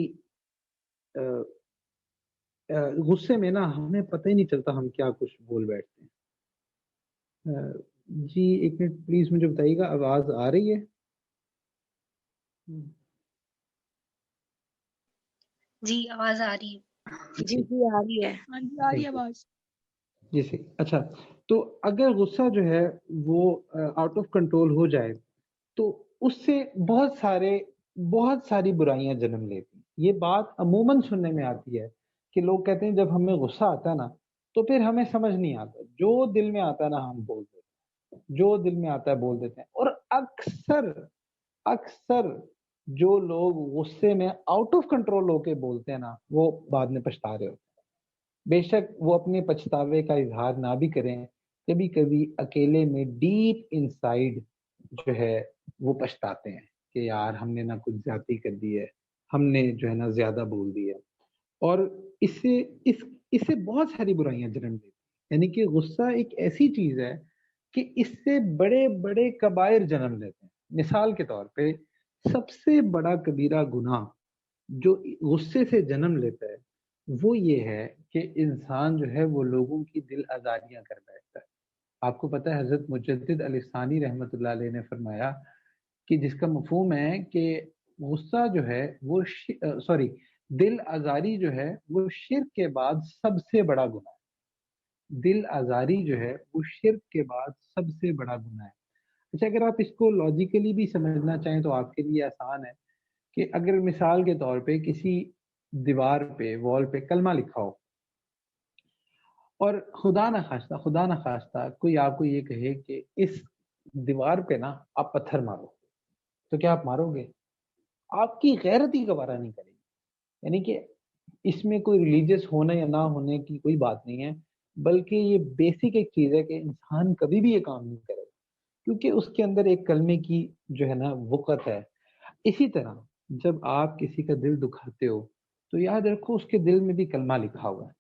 غصے میں نا ہمیں پتہ ہی نہیں چلتا ہم کیا کچھ بول بیٹھتے ہیں. جی ایک منٹ پلیز مجھے بتائیے گا آواز آ رہی ہے؟ جی آواز آ رہی ہے؟ جی آ رہی ہے. ہاں جی آ رہی ہے آواز. جی صحیح. اچھا تو اگر غصہ جو ہے وہ آؤٹ آف کنٹرول ہو جائے تو اس سے بہت ساری برائیاں جنم لیتی ہیں. یہ بات عموماً سننے میں آتی ہے کہ لوگ کہتے ہیں جب ہمیں غصہ آتا ہے نا تو پھر ہمیں سمجھ نہیں آتا، جو دل میں آتا ہے نا ہم بول دیتے ہیں، جو دل میں آتا ہے بول دیتے ہیں. اور اکثر جو لوگ غصے میں آؤٹ آف کنٹرول ہو کے بولتے ہیں نا وہ بعد میں پچھتا رہے ہوتے ہیں. بے شک وہ اپنے پچھتاوے کا اظہار نہ بھی کریں، کبھی کبھی اکیلے میں ڈیپ انسائیڈ جو ہے وہ پچھتاتے ہیں کہ یار ہم نے نہ کچھ زیادتی کر دی ہے، ہم نے جو ہے نا زیادہ بول دی ہے. اور اس سے بہت ساری برائیاں جنم دیتی ہیں. یعنی کہ غصہ ایک ایسی چیز ہے کہ اس سے بڑے بڑے کبائر جنم لیتے ہیں. مثال کے طور پہ سب سے بڑا کبیرہ گناہ جو غصے سے جنم لیتا ہے وہ یہ ہے کہ انسان جو ہے وہ لوگوں کی دل آزاریاں کر بیٹھتا ہے. آپ کو پتہ ہے حضرت مجدد علی ثانی رحمۃ اللہ علیہ نے فرمایا کہ جس کا مفہوم ہے کہ غصہ جو ہے وہ دل آزاری جو ہے وہ شرک کے بعد سب سے بڑا گناہ ہے. دل آزاری جو ہے وہ شرک کے بعد سب سے بڑا گناہ ہے. اچھا اگر آپ اس کو لاجیکلی بھی سمجھنا چاہیں تو آپ کے لیے آسان ہے کہ اگر مثال کے طور پہ کسی دیوار پہ وال پہ کلمہ لکھا ہو اور خدا نہ خواستہ کوئی آپ کو یہ کہے کہ اس دیوار پہ نا آپ پتھر مارو، تو کیا آپ مارو گے؟ آپ کی غیرت ہی گوارا نہیں کرے گی. یعنی کہ اس میں کوئی ریلیجیس ہونے یا نہ ہونے کی کوئی بات نہیں ہے، بلکہ یہ بیسک ایک چیز ہے کہ انسان کبھی بھی یہ کام نہیں کرے گا کیونکہ اس کے اندر ایک کلمے کی جو ہے نا وقت ہے. اسی طرح جب آپ کسی کا دل دکھاتے ہو تو یاد رکھو اس کے دل میں بھی کلمہ لکھا ہوا ہے.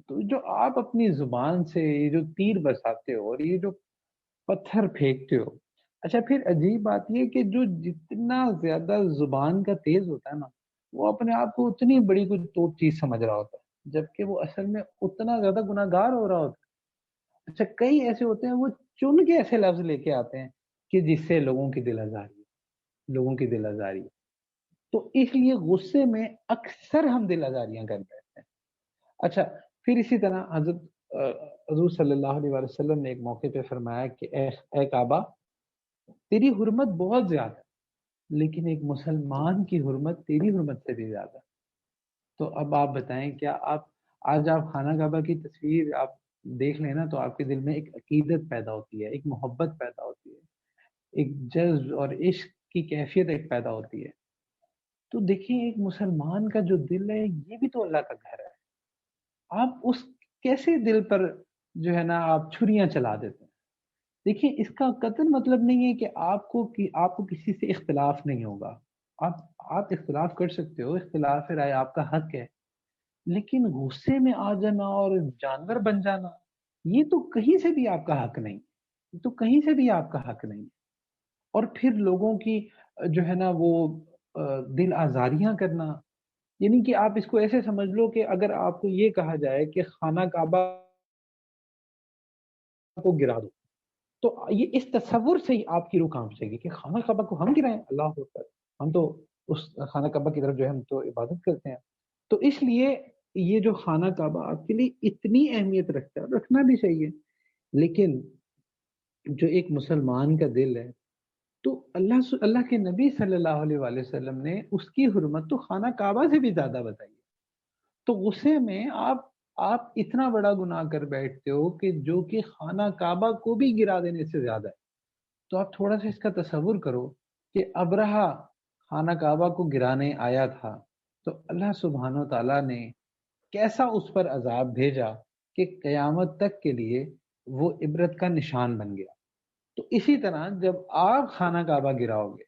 تو جو آپ اپنی زبان سے یہ جو تیر برساتے ہو اور یہ جو پتھر پھینکتے ہو، اچھا پھر عجیب بات یہ کہ جو جتنا زیادہ زبان کا تیز ہوتا ہے نا وہ اپنے آپ کو اتنی بڑی کوئی توپ چیز سمجھ رہا ہوتا ہے، جبکہ وہ اصل میں اتنا زیادہ گناہ گار ہو رہا ہوتا ہے. اچھا کئی ایسے ہوتے ہیں وہ چن کے ایسے لفظ لے کے آتے ہیں کہ جس سے لوگوں کی دل آزاری ہے. تو اس لیے غصے میں اکثر ہم دل آزاریاں کر بیٹھتے ہیں. اچھا پھر اسی طرح حضور صلی اللہ علیہ وسلم نے ایک موقع پہ فرمایا کہ اے کعبہ تیری حرمت بہت زیادہ لیکن ایک مسلمان کی حرمت تیری حرمت سے بھی زیادہ. تو اب آپ بتائیں کیا آج آپ خانہ کعبہ کی تصویر آپ دیکھ لیں نا تو آپ کے دل میں ایک عقیدت پیدا ہوتی ہے، ایک محبت پیدا ہوتی ہے، ایک جذب اور عشق کی کیفیت ایک پیدا ہوتی ہے. تو دیکھیں ایک مسلمان کا جو دل ہے یہ بھی تو اللہ کا گھر ہے. آپ اس کیسے دل پر جو ہے نا آپ چھریاں چلا دیتے ہیں؟ دیکھیں اس کا قطعاً مطلب نہیں ہے کہ آپ کو کسی سے اختلاف نہیں ہوگا. آپ اختلاف کر سکتے ہو، اختلاف رائے آپ کا حق ہے، لیکن غصے میں آ جانا اور جانور بن جانا یہ تو کہیں سے بھی آپ کا حق نہیں، اور پھر لوگوں کی جو ہے نا وہ دل آزاریاں کرنا. یعنی کہ آپ اس کو ایسے سمجھ لو کہ اگر آپ کو یہ کہا جائے کہ خانہ کعبہ کو گرا دو تو یہ اس تصور سے ہی آپ کی روح کانپ جائے گی کہ خانہ کعبہ کو ہم گرائیں، اللہ اکبر، ہم تو اس خانہ کعبہ کی طرف جو ہے ہم تو عبادت کرتے ہیں. تو اس لیے یہ جو خانہ کعبہ آپ کے لیے اتنی اہمیت رکھتا ہے، رکھنا بھی چاہیے، لیکن جو ایک مسلمان کا دل ہے تو اللہ کے نبی صلی اللہ علیہ وآلہ وسلم نے اس کی حرمت تو خانہ کعبہ سے بھی زیادہ بتائی ہے. تو غصے میں آپ اتنا بڑا گناہ کر بیٹھتے ہو کہ جو کہ خانہ کعبہ کو بھی گرا دینے سے زیادہ ہے. تو آپ تھوڑا سا اس کا تصور کرو کہ ابرہہ خانہ کعبہ کو گرانے آیا تھا تو اللہ سبحانہ و تعالیٰ نے کیسا اس پر عذاب بھیجا کہ قیامت تک کے لیے وہ عبرت کا نشان بن گیا. تو اسی طرح جب آپ خانہ کعبہ گراؤ گے،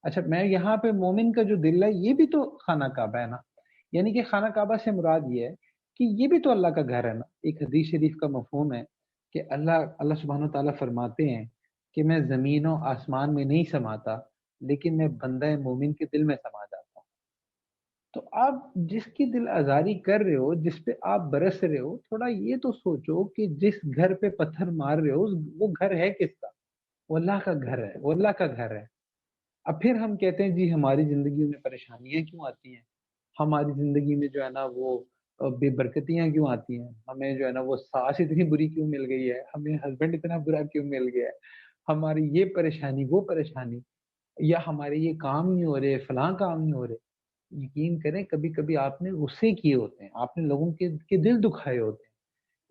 اچھا میں یہاں پہ مومن کا جو دل ہے یہ بھی تو خانہ کعبہ ہے نا. یعنی کہ خانہ کعبہ سے مراد یہ ہے کہ یہ بھی تو اللہ کا گھر ہے نا. ایک حدیث شریف کا مفہوم ہے کہ اللہ سبحانہ و تعالیٰ فرماتے ہیں کہ میں زمین و آسمان میں نہیں سماتا لیکن میں بندہ مومن کے دل میں سما جاتا ہوں. تو آپ جس کی دل آزاری کر رہے ہو، جس پہ آپ برس رہے ہو، تھوڑا یہ تو سوچو کہ جس گھر پہ پتھر مار رہے ہو وہ گھر ہے کس کا؟ وہ اللہ کا گھر ہے، وہ اللہ کا گھر ہے. اب پھر ہم کہتے ہیں جی ہماری زندگی میں پریشانیاں کیوں آتی ہیں، ہماری زندگی میں جو ہے نا وہ بے برکتیاں کیوں آتی ہیں، ہمیں جو ہے نا وہ ساس اتنی بری کیوں مل گئی ہے، ہمیں ہسبینڈ اتنا برا کیوں مل گیا ہے، ہماری یہ پریشانی وہ پریشانی، یا ہمارے یہ کام نہیں ہو رہے، فلاں کام نہیں ہو رہے۔ یقین کریں کبھی کبھی آپ نے غصے کیے ہوتے ہیں، آپ نے لوگوں کے دل دکھائے ہوتے ہیں۔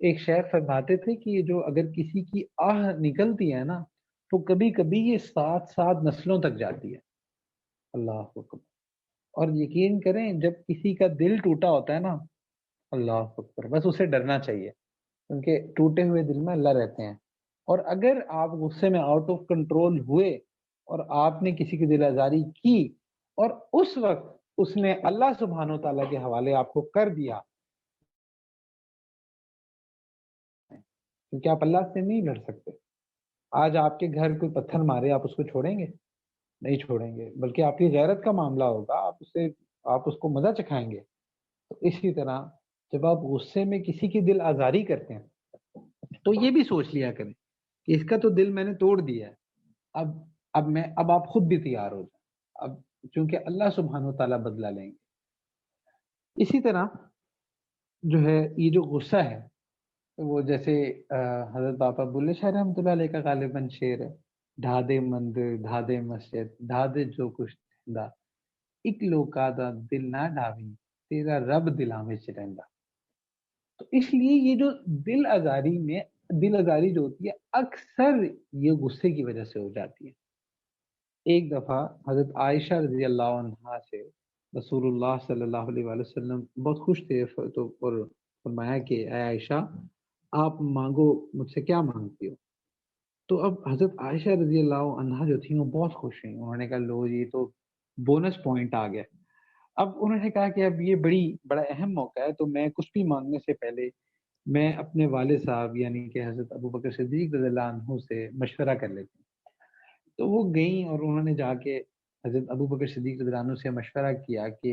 ایک شاعر فرماتے تھے کہ یہ جو اگر کسی کی آہ نکلتی ہے نا تو کبھی کبھی یہ 7 نسلوں تک جاتی ہے۔ اللہ اکبر۔ اور یقین کریں جب کسی کا دل ٹوٹا ہوتا ہے نا، اللہ اکبر، بس اسے ڈرنا چاہیے، کیونکہ ٹوٹے ہوئے دل میں اللہ رہتے ہیں۔ اور اگر آپ غصے میں آؤٹ آف کنٹرول ہوئے اور آپ نے کسی کی دل آزاری کی اور اس وقت اس نے اللہ سبحانہ و تعالیٰ کے حوالے آپ کو کر دیا، کیونکہ آپ اللہ سے نہیں لڑ سکتے۔ آج آپ کے گھر کوئی پتھر مارے، آپ اس کو چھوڑیں گے؟ نہیں چھوڑیں گے، بلکہ آپ کی غیرت کا معاملہ ہوگا، آپ اس کو مزہ چکھائیں گے۔ تو اسی طرح جب آپ غصے میں کسی کی دل آزاری کرتے ہیں تو یہ بھی سوچ لیا کریں کہ اس کا تو دل میں نے توڑ دیا ہے، اب آپ خود بھی تیار ہو جائیں، اب چونکہ اللہ سبحانہ و تعالیٰ بدلہ لیں گے۔ اسی طرح جو ہے یہ جو غصہ ہے وہ جیسے حضرت بابا بلے شاہ رحمۃ اللہ علیہ کا غالباً شعر ہے، ڈھا دے مندر ڈھا دے مسجد ڈھا دے جو کچھ دا ایک لوکا دا دل نہ ڈھاویں تیرا رب دلاں وچ رہندا۔ تو اس لیے یہ جو دل آزاری جو ہوتی ہے اکثر یہ غصے کی وجہ سے ہو جاتی ہے۔ ایک دفعہ حضرت عائشہ رضی اللہ عنہا سے رسول اللہ صلی اللہ علیہ وآلہ وسلم بہت خوش تھے تو اور فرمایا کہ اے عائشہ آپ مانگو، مجھ سے کیا مانگتی ہو؟ تو اب حضرت عائشہ رضی اللہ عنہا جو تھیں وہ بہت خوش ہوئیں، انہوں نے کہا لو یہ تو بونس پوائنٹ آ گیا۔ اب انہوں نے کہا کہ اب یہ بڑا اہم موقع ہے، تو میں کچھ بھی مانگنے سے پہلے میں اپنے والد صاحب یعنی کہ حضرت ابو بکر صدیق رضی اللہ عنہ سے مشورہ کر لیتی ہوں۔ تو وہ گئیں اور انہوں نے جا کے حضرت ابو بکر صدیق رضی اللہ عنہ سے مشورہ کیا کہ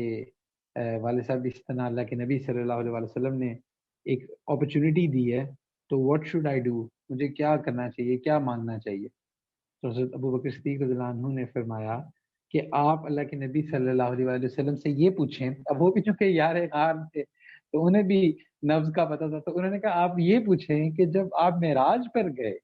والد صاحب اس طرح اللہ کے نبی صلی اللہ علیہ وآلہ وسلم نے ایک اپرچونٹی دی ہے، تو واٹ شوڈ آئی ڈو، مجھے کیا کرنا چاہیے، کیا مانگنا چاہیے؟ تو حضرت ابو بکر صدیق رضی اللہ عنہ نے فرمایا کہ آپ اللہ کے نبی صلی اللہ علیہ وآلہ وسلم سے یہ پوچھیں۔ اب وہ بھی چونکہ یار غار تھے تو انہیں بھی نفس کا پتہ تھا، تو انہوں نے کہا آپ یہ پوچھیں کہ جب آپ معراج پر گئے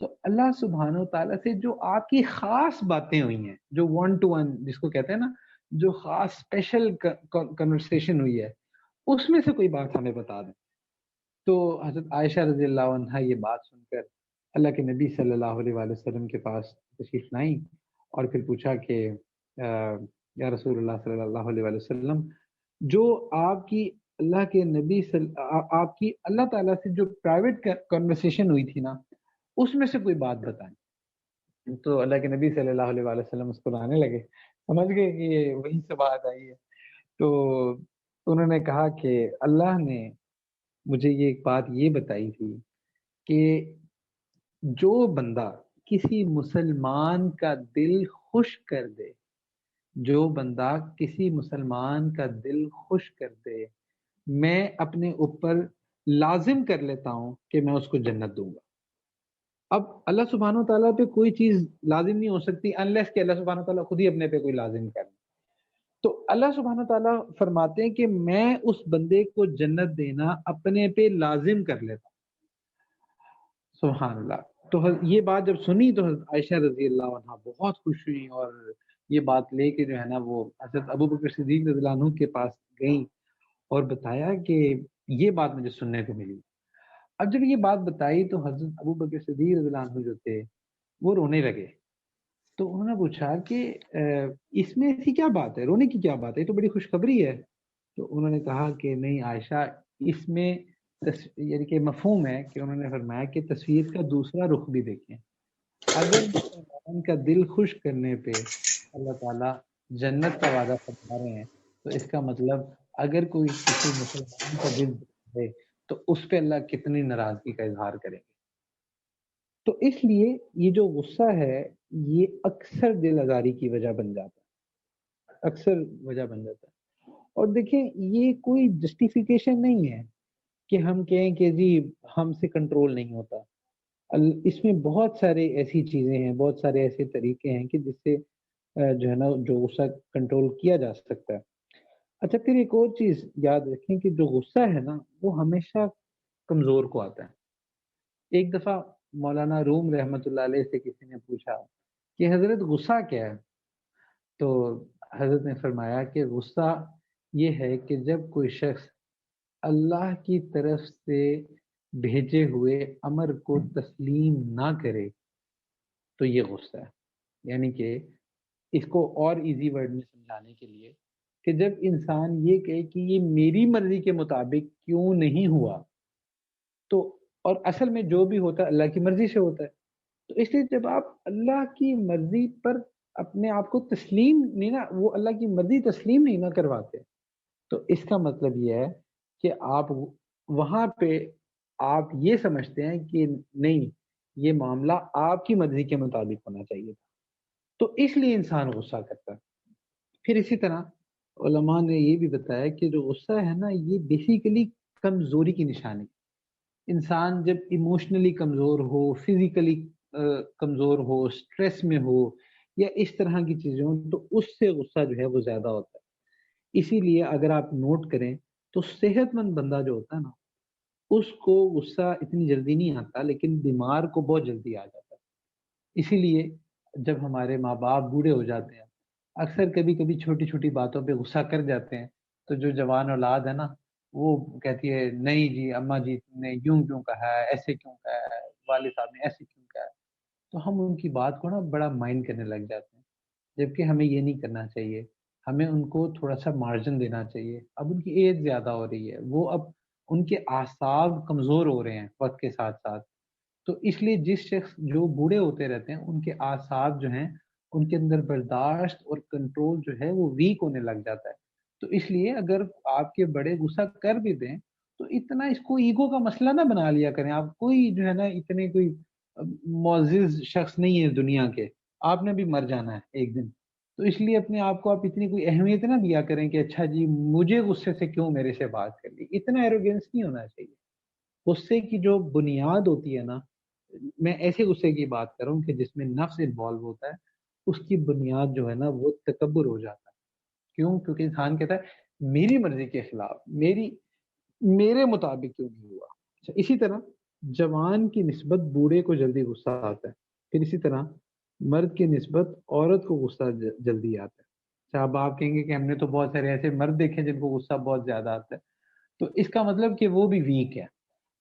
تو اللہ سبحانہ و تعالیٰ سے جو آپ کی خاص باتیں ہوئی ہیں، جو 1 to 1 جس کو کہتے ہیں نا، جو خاص اسپیشل کنورسیشن ہوئی ہے، اس میں سے کوئی بات ہمیں بتا دیں۔ تو حضرت عائشہ رضی اللہ عنہا یہ بات سن کر اللہ کے نبی صلی اللہ علیہ وآلہ وسلم کے پاس تشریف لائیں اور پھر پوچھا کہ یا رسول اللہ صلی اللہ علیہ وآلہ وسلم، جو آپ کی اللہ کے نبی آپ کی اللہ تعالیٰ سے جو پرائیویٹ کنورسیشن ہوئی تھی نا، اس میں سے کوئی بات بتائیں۔ تو اللہ کے نبی صلی اللہ علیہ وآلہ وسلم اس کو لانے لگے، سمجھ گئے کہ یہ وہی سے بات آئی ہے۔ تو انہوں نے کہا کہ اللہ نے مجھے یہ ایک بات یہ بتائی تھی کہ جو بندہ کسی مسلمان کا دل خوش کر دے، جو بندہ کسی مسلمان کا دل خوش کر دے، میں اپنے اوپر لازم کر لیتا ہوں کہ میں اس کو جنت دوں گا۔ اب اللہ سبحانہ تعالیٰ پہ کوئی چیز لازم نہیں ہو سکتی انلیس کہ اللہ سبحانہ تعالیٰ خود ہی اپنے پہ کوئی لازم کرے۔ تو اللہ سبحانہ تعالیٰ فرماتے ہیں کہ میں اس بندے کو جنت دینا اپنے پہ لازم کر لیتا ہوں۔ سبحان اللہ۔ تو یہ بات جب سنی تو حضرت عائشہ رضی اللہ عنہ بہت خوش ہوئی اور یہ بات لے کے جو ہے نا وہ حضرت ابو بکر صدیق رضی اللہ عنہ کے پاس گئیں اور بتایا کہ یہ بات مجھے سننے کو ملی۔ اب جب یہ بات بتائی تو حضرت ابو بکر صدیق رضی اللہ عنہ جو تھے وہ رونے لگے۔ تو انہوں نے پوچھا کہ اس میں ایسی کیا بات ہے، رونے کی کیا بات ہے، یہ تو بڑی خوشخبری ہے۔ تو انہوں نے کہا کہ نہیں عائشہ، اس میں یعنی کہ مفہوم ہے کہ انہوں نے فرمایا کہ تصویر کا دوسرا رخ بھی دیکھیں، اگر مسلمان کا دل خوش کرنے پہ اللہ تعالیٰ جنت کا وعدہ فرما رہے ہیں تو اس کا مطلب اگر کوئی کسی مسلمان کا دل دے تو اس پہ اللہ کتنی ناراضگی کا اظہار کریں گے۔ تو اس لیے یہ جو غصہ ہے یہ اکثر دل آزاری کی وجہ بن جاتا ہے، اکثر وجہ بن جاتا ہے۔ اور دیکھیں یہ کوئی جسٹیفیکیشن نہیں ہے کہ ہم کہیں کہ جی ہم سے کنٹرول نہیں ہوتا۔ اس میں بہت سارے ایسی چیزیں ہیں، بہت سارے ایسے طریقے ہیں کہ جس سے جو ہے نا جو غصہ کنٹرول کیا جا سکتا ہے. اچھا پھر ایک اور چیز یاد رکھیں کہ جو غصہ ہے نا وہ ہمیشہ کمزور کو آتا ہے. ایک دفعہ مولانا روم رحمت اللہ علیہ سے کسی نے پوچھا کہ حضرت غصہ کیا ہے؟ تو حضرت نے فرمایا کہ غصہ یہ ہے کہ جب کوئی شخص اللہ کی طرف سے بھیجے ہوئے امر کو تسلیم نہ کرے تو یہ غصہ ہے. یعنی کہ اس کو اور ایزی ورڈ میں سمجھانے کے لیے کہ جب انسان یہ کہے کہ یہ میری مرضی کے مطابق کیوں نہیں ہوا، تو اور اصل میں جو بھی ہوتا ہے اللہ کی مرضی سے ہوتا ہے، تو اس لیے جب آپ اللہ کی مرضی پر اپنے آپ کو تسلیم نہیں نا، وہ اللہ کی مرضی تسلیم نہیں نہ کرواتے، تو اس کا مطلب یہ ہے کہ آپ وہاں پہ آپ یہ سمجھتے ہیں کہ نہیں یہ معاملہ آپ کی مرضی کے مطابق ہونا چاہیے تھا، تو اس لیے انسان غصہ کرتا ہے. پھر اسی طرح علماء نے یہ بھی بتایا کہ جو غصہ ہے نا یہ بیسیکلی کمزوری کی نشانی. انسان جب ایموشنلی کمزور ہو، فزیکلی کمزور ہو، اسٹریس میں ہو یا اس طرح کی چیزیں ہوں تو اس سے غصہ جو ہے وہ زیادہ ہوتا ہے. اسی لیے اگر آپ نوٹ کریں تو صحت مند بندہ جو ہوتا ہے نا اس کو غصہ اتنی جلدی نہیں آتا، لیکن بیمار کو بہت جلدی آ جاتا ہے. اسی لیے جب ہمارے ماں باپ بوڑھے ہو جاتے ہیں اکثر کبھی کبھی چھوٹی چھوٹی باتوں پہ غصہ کر جاتے ہیں، تو جو جوان اولاد ہے نا وہ کہتی ہے نہیں جی اماں جی تم نے یوں کیوں کہا ہے، ایسے کیوں کہا ہے، والد صاحب نے ایسے کیوں کہا ہے، تو ہم ان کی بات کو نا بڑا مائنڈ کرنے لگ جاتے ہیں، جبکہ ہمیں یہ نہیں کرنا چاہیے. ہمیں ان کو تھوڑا سا مارجن دینا چاہیے. اب ان کی ایج زیادہ ہو رہی ہے، وہ اب ان کے اعصاب کمزور ہو رہے ہیں وقت کے ساتھ ساتھ، تو اس لیے جس شخص جو بوڑھے ہوتے رہتے ہیں ان کے اعصاب جو ہیں ان کے اندر برداشت اور کنٹرول جو ہے وہ ویک ہونے لگ جاتا ہے. تو اس لیے اگر آپ کے بڑے غصہ کر بھی دیں تو اتنا اس کو ایگو کا مسئلہ نہ بنا لیا کریں. آپ کوئی جو ہے نا اتنے کوئی معزز شخص نہیں ہے دنیا کے، آپ نے بھی مر جانا ہے ایک دن، تو اس لیے اپنے آپ کو آپ اتنی کوئی اہمیت نہ دیا کریں کہ اچھا جی مجھے غصے سے کیوں میرے سے بات کر لی. اتنا ایروگینس نہیں ہونا چاہیے. غصے کی جو بنیاد ہوتی ہے نا، میں ایسے غصے کی بات کر رہا ہوں کہ جس میں نفس انوالو ہوتا ہے، اس کی بنیاد جو ہے نا وہ تکبر ہو جاتا ہے. کیوں؟ کیونکہ انسان کہتا ہے میری مرضی کے خلاف میرے مطابق کیوں نہیں ہوا. اچھا اسی طرح جوان کی نسبت بوڑھے کو جلدی غصہ آتا ہے. پھر اسی طرح مرد کی نسبت عورت کو غصہ جلدی آتا ہے. اچھا اب آپ کہیں گے کہ ہم نے تو بہت سارے ایسے مرد دیکھے جن کو غصہ بہت زیادہ آتا ہے، تو اس کا مطلب کہ وہ بھی ویک ہے،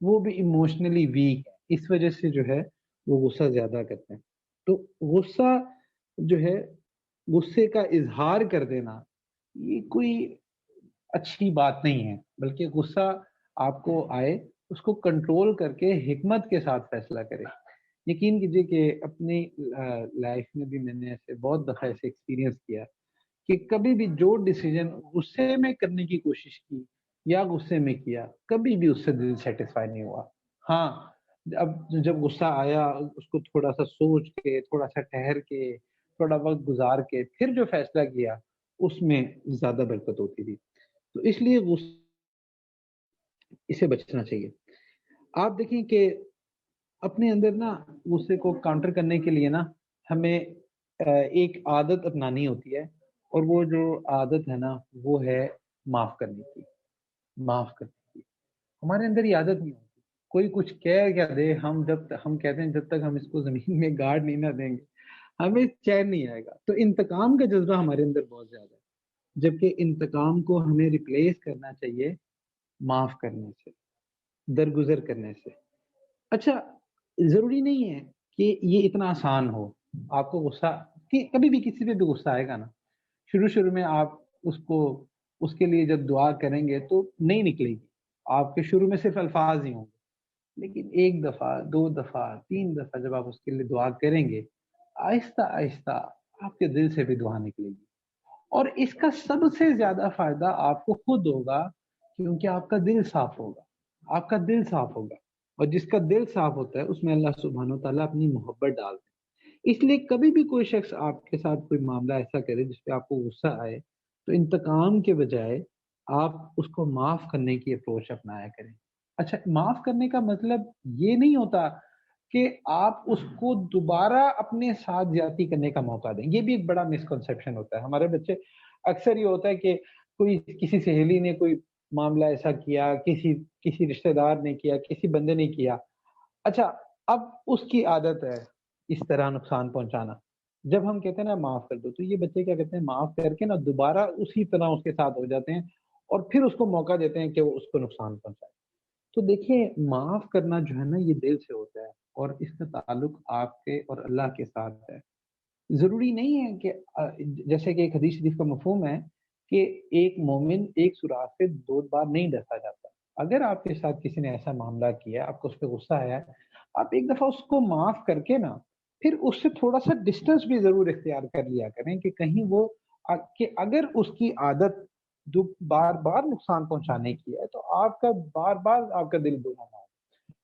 وہ بھی ایموشنلی ویک ہے، اس وجہ سے جو ہے وہ غصہ زیادہ کرتے ہیں. تو غصہ جو ہے غصے کا اظہار کر دینا یہ کوئی اچھی بات نہیں ہے، بلکہ غصہ آپ کو آئے اس کو کنٹرول کر کے حکمت کے ساتھ فیصلہ کرے. یقین کیجیے کہ اپنی لائف میں بھی میں نے ایسے بہت دفعہ ایسے ایکسپیرینس کیا کہ کبھی بھی جو ڈیسیجن غصے میں کرنے کی کوشش کی یا غصے میں کیا کبھی بھی اس سے دل سیٹسفائی نہیں ہوا. ہاں اب جب غصہ آیا اس کو تھوڑا سا سوچ کے، تھوڑا سا ٹھہر کے، تھوڑا وقت گزار کے پھر جو فیصلہ کیا اس میں زیادہ برکت ہوتی تھی. تو اس لیے اسے بچنا چاہیے. آپ دیکھیں کہ اپنے اندر نا غصے کو کاؤنٹر کرنے کے لیے نا ہمیں ایک عادت اپنانی ہوتی ہے، اور وہ جو عادت ہے نا وہ ہے معاف کرنے کی. معاف کرنے کی ہمارے اندر یہ عادت نہیں ہوتی. کوئی کچھ کہہ کیا دے، ہم کہتے ہیں جب تک ہم اس کو زمین میں گاڑ نہیں نہ دیں گے ہمیں چین نہیں آئے گا. تو انتقام کا جذبہ ہمارے اندر بہت زیادہ ہے، جبکہ انتقام کو ہمیں ریپلیس کرنا چاہیے معاف کرنے سے، درگزر کرنے سے. اچھا ضروری نہیں ہے کہ یہ اتنا آسان ہو. آپ کو غصہ کہ کبھی بھی کسی پہ بھی غصہ آئے گا نا، شروع میں آپ اس کے لیے جب دعا کریں گے تو نہیں نکلے گی. آپ کے شروع میں صرف الفاظ ہی ہوں گے، لیکن ایک دفعہ، 2 دفعہ، 3 دفعہ جب آپ اس کے لیے دعا کریں گے آہستہ آہستہ آپ کے دل سے بھی دعا نکلے گی. اور اس کا سب سے زیادہ فائدہ آپ کو خود ہوگا، کیونکہ آپ کا دل صاف ہوگا. آپ کا دل صاف ہوگا، اور جس کا دل صاف ہوتا ہے اس میں اللہ سبحانہ و تعالیٰ اپنی محبت ڈالتے ہیں. اس لیے کبھی بھی کوئی شخص آپ کے ساتھ کوئی معاملہ ایسا کرے جس پہ آپ کو غصہ آئے تو انتقام کے بجائے آپ اس کو معاف کرنے کی اپروچ اپنایا کریں. اچھا معاف کرنے کا مطلب یہ نہیں ہوتا کہ آپ اس کو دوبارہ اپنے ساتھ زیادتی کرنے کا موقع دیں. یہ بھی ایک بڑا مسکنسیپشن ہوتا ہے. ہمارے بچے اکثر یہ ہوتا ہے کہ کوئی کسی سہیلی نے کوئی معاملہ ایسا کیا, کسی رشتہ دار نے کیا, کسی بندے نے کیا, اچھا اب اس کی عادت ہے اس طرح نقصان پہنچانا. جب ہم کہتے ہیں نا معاف کر دو, تو یہ بچے کیا کہتے ہیں, معاف کر کے نا دوبارہ اسی طرح اس کے ساتھ ہو جاتے ہیں اور پھر اس کو موقع دیتے ہیں کہ وہ اس کو نقصان پہنچائے. تو دیکھیں, معاف کرنا جو ہے نا یہ دل سے ہوتا ہے اور اس کا تعلق آپ کے اور اللہ کے ساتھ ہے. ضروری نہیں ہے کہ جیسے کہ ایک حدیث شریف کا مفہوم ہے کہ ایک مومن ایک سوراخ سے 2 بار نہیں ڈسا جاتا. اگر آپ کے ساتھ کسی نے ایسا معاملہ کیا, آپ کو اس پہ غصہ آیا, آپ ایک دفعہ اس کو معاف کر کے نا پھر اس سے تھوڑا سا ڈسٹینس بھی ضرور اختیار کر لیا کریں کہ کہیں وہ کہ اگر اس کی عادت بار بار نقصان پہنچانے کی ہے تو آپ کا بار بار آپ کا دل برا نہ ہو.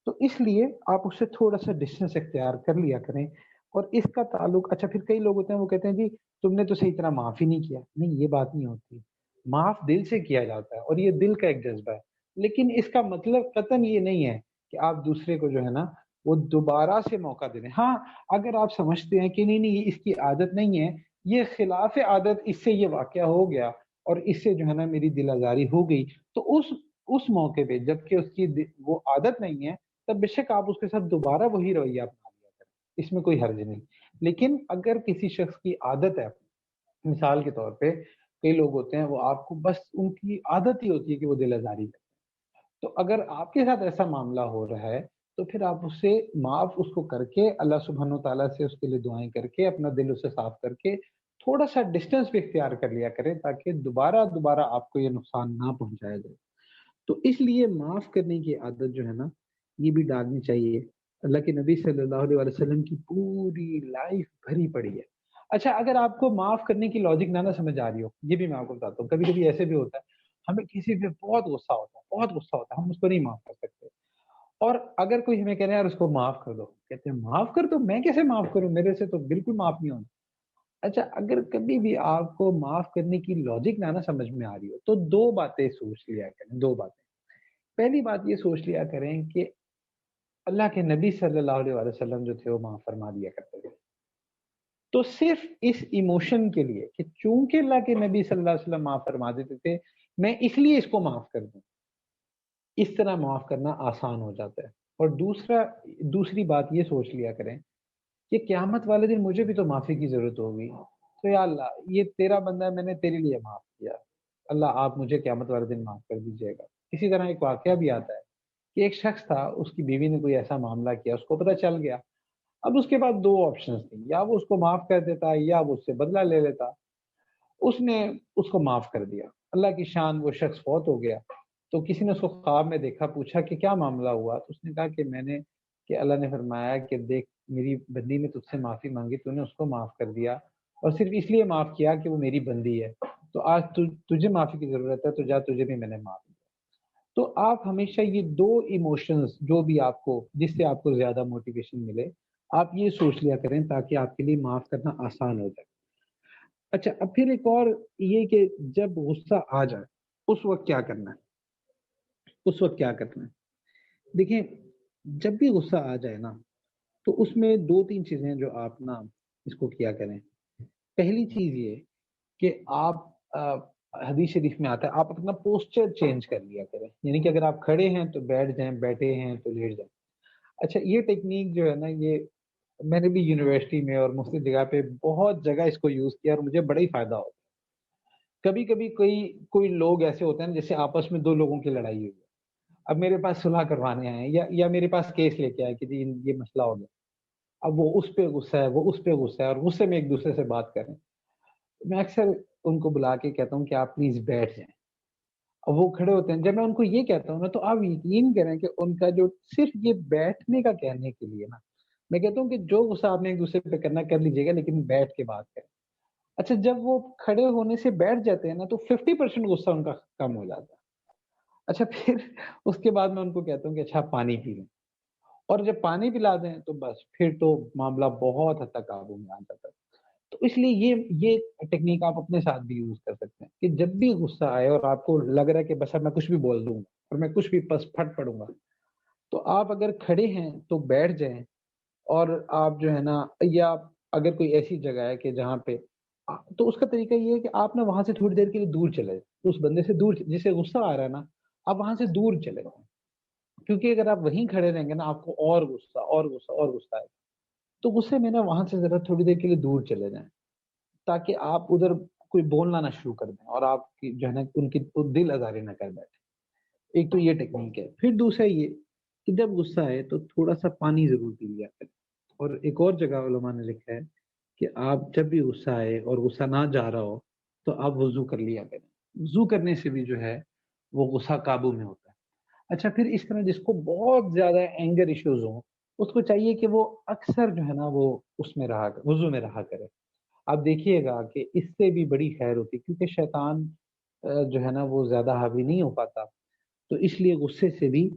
تو اس لیے آپ اس سے تھوڑا سا ڈسٹینس اختیار کر لیا کریں. اور اس کا تعلق, اچھا پھر کئی لوگ ہوتے ہیں وہ کہتے ہیں جی تم نے تو صحیح طرح معاف ہی نہیں کیا. نہیں, یہ بات نہیں ہوتی. معاف دل سے کیا جاتا ہے اور یہ دل کا ایک جذبہ ہے, لیکن اس کا مطلب قطعاً یہ نہیں ہے کہ آپ دوسرے کو جو ہے نا وہ دوبارہ سے موقع دے دیں. ہاں, اگر آپ سمجھتے ہیں کہ نہیں یہ اس کی عادت نہیں ہے, یہ خلاف عادت, اس سے یہ واقعہ ہو گیا اور اس سے جو ہے نا میری دل آزاری ہو گئی, تو اس موقع پہ جبکہ اس کی وہ عادت نہیں ہے, تب بے شک آپ اس کے ساتھ دوبارہ وہی رویہ اپنا لیا کریں, اس میں کوئی حرج نہیں. لیکن اگر کسی شخص کی عادت ہے, مثال کے طور پہ کئی لوگ ہوتے ہیں وہ آپ کو بس ان کی عادت ہی ہوتی ہے کہ وہ دل آزاری کرتے ہیں, تو اگر آپ کے ساتھ ایسا معاملہ ہو رہا ہے تو پھر آپ اس سے معاف اس کو کر کے اللہ سبحانہ و تعالیٰ سے اس کے لیے دعائیں کر کے اپنا دل اسے صاف کر کے تھوڑا سا ڈسٹینس بھی اختیار کر لیا کریں تاکہ دوبارہ آپ کو یہ نقصان نہ پہنچایا جائے. تو اس لیے معاف کرنے کی عادت جو ہے نا یہ بھی ڈالنی چاہیے. اللہ کے نبی صلی اللہ علیہ وسلم کی پوری لائف بھری پڑی ہے. اچھا, اگر آپ کو معاف کرنے کی لاجک نہ سمجھ آ رہی ہو, یہ بھی میں آپ کو بتاتا ہوں. کبھی کبھی ایسے بھی ہوتا ہے, ہمیں کسی پہ بہت غصہ ہوتا ہے, ہم اس کو نہیں معاف کر سکتے, اور اگر کوئی ہمیں کہہ رہے ہیں یار اس کو معاف کر دو, کہتے ہیں معاف کر دو, میں کیسے معاف کروں, میرے سے تو بالکل معاف نہیں ہونا. اچھا, اگر کبھی بھی آپ کو معاف کرنے کی لاجک نہ سمجھ میں آ رہی ہو تو 2 باتیں سوچ لیا کریں. 2 باتیں. پہلی بات یہ سوچ لیا کریں کہ اللہ کے نبی صلی اللہ علیہ وسلم جو تھے وہ معاف فرما دیا کرتے تھے. تو صرف اس ایموشن کے لیے کہ چونکہ اللہ کے نبی صلی اللہ علیہ وسلم معاف فرما دیتے تھے, میں اس لیے اس کو معاف کر دوں, اس طرح معاف کرنا آسان ہو جاتا ہے. اور دوسری بات یہ سوچ لیا کریں کہ قیامت والے دن مجھے بھی تو معافی کی ضرورت ہوگی, تو یا اللہ یہ تیرا بندہ ہے, میں نے تیرے لیے معاف کیا, اللہ آپ مجھے قیامت والے دن معاف کر دیجیے گا. اسی طرح ایک واقعہ بھی آتا ہے کہ ایک شخص تھا, اس کی بیوی نے کوئی ایسا معاملہ کیا, اس کو پتہ چل گیا. اب اس کے بعد 2 آپشنز تھیں, یا وہ اس کو معاف کر دیتا یا وہ اس سے بدلہ لے لیتا. اس نے اس کو معاف کر دیا. اللہ کی شان, وہ شخص فوت ہو گیا. تو کسی نے اس کو خواب میں دیکھا, پوچھا کہ کیا معاملہ ہوا, تو اس نے کہا کہ اللہ نے فرمایا کہ دیکھ میری بندی نے تجھ سے معافی مانگی, تو نے اس کو معاف کر دیا, اور صرف اس لیے معاف کیا کہ وہ میری بندی ہے, تو آج تجھے معافی کی ضرورت ہے, تو جا تجھے بھی میں نے معاف کیا. تو آپ ہمیشہ یہ 2 ایموشنز جو بھی آپ کو, جس سے آپ کو زیادہ موٹیویشن ملے, آپ یہ سوچ لیا کریں تاکہ آپ کے لیے معاف کرنا آسان ہو جائے. اچھا, اب پھر ایک اور یہ کہ جب غصہ آ جائے اس وقت کیا کرنا ہے. دیکھیں, جب بھی غصہ آ جائے نا تو اس میں 2-3 چیزیں جو آپ نا اس کو کیا کریں. پہلی چیز یہ کہ آپ حدیث شریف میں آتا ہے, آپ اپنا پوسچر چینج کر لیا کریں. یعنی کہ اگر آپ کھڑے ہیں تو بیٹھ جائیں, بیٹھے ہیں تو لیٹ جائیں. اچھا, یہ ٹیکنیک جو ہے نا یہ میں نے بھی یونیورسٹی میں اور مختلف جگہ پہ بہت جگہ اس کو یوز کیا اور مجھے بڑا ہی فائدہ ہوتا ہے. کبھی کبھی کوئی لوگ ایسے ہوتے ہیں جیسے آپس میں 2 لوگوں کی لڑائی ہوئی ہے, اب میرے پاس صلح کروانے آئے ہیں یا میرے پاس کیس لے کے آئے کہ جی یہ مسئلہ ہو گیا. اب وہ اس پہ غصہ ہے, وہ اس پہ غصہ ہے, اور غصے میں ایک دوسرے سے بات کریں. میں اکثر ان کو بلا کے کہتا ہوں کہ آپ پلیز بیٹھ جائیں. اب وہ کھڑے ہوتے ہیں. جب میں ان کو یہ کہتا ہوں نا, تو آپ یقین کریں کہ ان کا جو صرف یہ بیٹھنے کا کہنے کے لیے نا, میں کہتا ہوں کہ جو غصہ آپ نے ایک دوسرے پہ کرنا کر لیجیے گا, لیکن بیٹھ کے بات کریں. اچھا, جب وہ کھڑے ہونے سے بیٹھ جاتے ہیں نا تو 50% غصہ ان کا کم ہو جاتا ہے. اچھا, پھر اس کے بعد میں ان کو کہتا ہوں کہ اچھا پانی پی لیں, اور جب پانی پلا دیں تو بس پھر تو معاملہ بہت حد تک قابو میں آ جاتا ہے. تو اس لیے یہ ٹیکنیک آپ اپنے ساتھ بھی یوز کر سکتے ہیں کہ جب بھی غصہ آئے اور آپ کو لگ رہا ہے کہ بس اب میں کچھ بھی بول دوں گا اور میں کچھ بھی پھٹ پڑوں گا, تو آپ اگر کھڑے ہیں تو بیٹھ جائیں, اور آپ جو ہے نا، یا اگر کوئی ایسی جگہ ہے کہ جہاں پہ، تو اس کا طریقہ یہ ہے کہ آپ نا وہاں سے تھوڑی دیر کے لیے دور چلے جائیں، اس بندے سے دور، جسے غصہ آ رہا ہے نا، آپ وہاں سے دور چلے جائیں، کیونکہ اگر آپ وہیں کھڑے رہیں گے نا آپ کو اور غصہ اور غصہ اور غصہ آئے گا. تو غصے میں نا وہاں سے ذرا تھوڑی دیر کے لیے دور چلے جائیں، تاکہ آپ ادھر کوئی بولنا نہ شروع کر دیں اور آپ کی جو ہے نا ان کی دل آزاری نہ کر بیٹھے. ایک تو یہ ٹیکنیک ہے. پھر دوسرا یہ کہ جب غصہ آئے تو تھوڑا سا پانی ضرور پی لیا کریں. اور ایک اور جگہ علماء نے لکھا ہے کہ آپ جب بھی غصہ آئے اور غصہ نہ جا رہا ہو تو آپ وضو کر لیا کریں. وضو کرنے سے بھی جو ہے وہ غصہ قابو میں ہوتا ہے. اچھا، پھر اس طرح جس کو بہت زیادہ اینگر ایشوز ہوں، اس کو چاہیے کہ وہ اکثر جو ہے نا وہ اس میں رہا، وضو میں رہا کرے. آپ دیکھیے گا کہ اس سے بھی بڑی خیر ہوتی، کیونکہ شیطان جو ہے نا وہ زیادہ حاوی نہیں ہو پاتا. تو اس لیے غصے سے بھی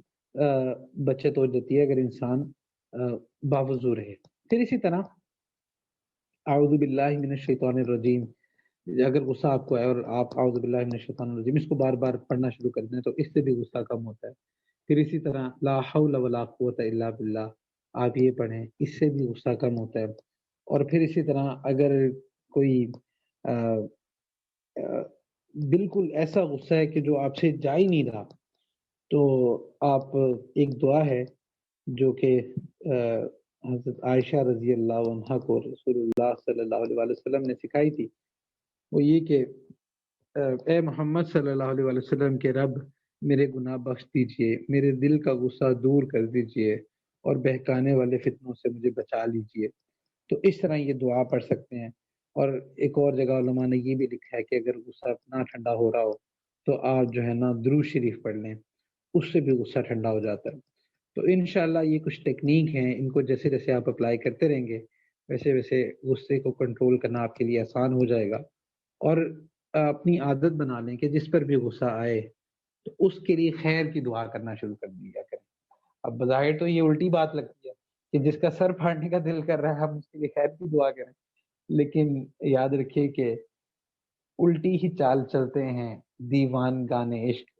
بچت ہو جاتی ہے اگر انسان باوضو رہے. پھر اسی طرح اعوذ باللہ من الشیطان الرجیم، اگر غصہ آپ کو ہے اور آپ اعوذ باللہ من الشیطان الرجیم اس کو بار بار پڑھنا شروع کر دیں تو اس سے بھی غصہ کم ہوتا ہے. پھر اسی طرح لا حول ولا قوت الا باللہ آپ یہ پڑھیں، اس سے بھی غصہ کم ہوتا ہے. اور پھر اسی طرح اگر کوئی بالکل ایسا غصہ ہے کہ جو آپ سے جا ہی نہیں رہا، تو آپ ایک دعا ہے جو کہ حضرت عائشہ رضی اللہ عنہا کو رسول اللہ صلی اللہ علیہ وسلم نے سکھائی تھی. وہ یہ کہ اے محمد صلی اللہ علیہ وسلم کے رب، میرے گناہ بخش دیجئے، میرے دل کا غصہ دور کر دیجئے اور بہکانے والے فتنوں سے مجھے بچا لیجئے. تو اس طرح یہ دعا پڑھ سکتے ہیں. اور ایک اور جگہ علماء نے یہ بھی لکھا ہے کہ اگر غصہ اتنا ٹھنڈا ہو رہا ہو تو آپ جو ہے نا درود شریف پڑھ لیں، اس سے بھی غصہ ٹھنڈا ہو جاتا ہے. تو انشاءاللہ یہ کچھ ٹیکنیک ہیں، ان کو جیسے جیسے آپ اپلائی کرتے رہیں گے ویسے ویسے غصے کو کنٹرول کرنا آپ کے لیے آسان ہو جائے گا. اور اپنی عادت بنا لیں کہ جس پر بھی غصہ آئے تو اس کے لیے خیر کی دعا کرنا شروع کر دیا کریں. اب بظاہر تو یہ الٹی بات لگتی ہے کہ جس کا سر پھاڑنے کا دل کر رہا ہے ہم اس کے لیے خیر کی دعا کریں، لیکن یاد رکھیے کہ الٹی ہی چال چلتے ہیں دیوان گانے عشق،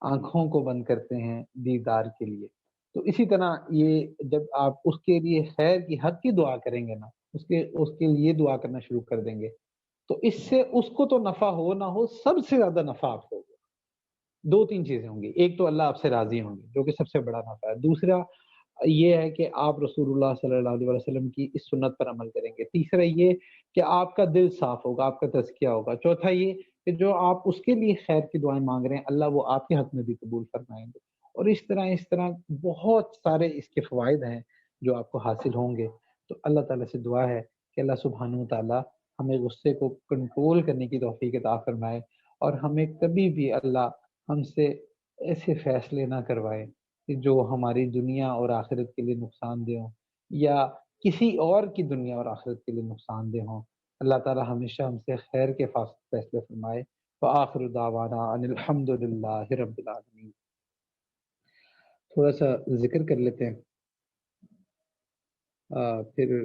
آنکھوں کو بند کرتے ہیں دیدار کے لیے. تو اسی طرح یہ جب آپ اس کے لیے خیر کی حق کی دعا کریں گے نا، اس کے لیے دعا کرنا شروع کر دیں گے، تو اس سے اس کو تو نفع ہو نہ ہو سب سے زیادہ نفع آپ کو ہوگا. دو تین چیزیں ہوں گی. ایک تو اللہ آپ سے راضی ہوں گے جو کہ سب سے بڑا نفع ہے. دوسرا یہ ہے کہ آپ رسول اللہ صلی اللہ علیہ وسلم کی اس سنت پر عمل کریں گے. تیسرا یہ کہ آپ کا دل صاف ہوگا، آپ کا تزکیہ ہوگا. چوتھا یہ کہ جو آپ اس کے لیے خیر کی دعائیں مانگ رہے ہیں اللہ وہ آپ کے حق میں بھی قبول فرمائیں گے. اور اس طرح بہت سارے اس کے فوائد ہیں جو آپ کو حاصل ہوں گے. تو اللہ تعالیٰ سے دعا ہے کہ اللہ سبحانہ و تعالیٰ ہمیں غصے کو کنٹرول کرنے کی توفیق عطا فرمائے، اور ہمیں کبھی بھی اللہ ہم سے ایسے فیصلے نہ کروائے کہ جو ہماری دنیا اور آخرت کے لیے نقصان دہ ہوں، یا کسی اور کی دنیا اور آخرت کے لیے نقصان دہ ہوں. اللہ تعالیٰ ہمیشہ ہم سے خیر کے فیصلے فرمائے. وآخر دعوانا ان الحمد للہ رب العالمین. تھوڑا سا ذکر کر لیتے ہیں پھر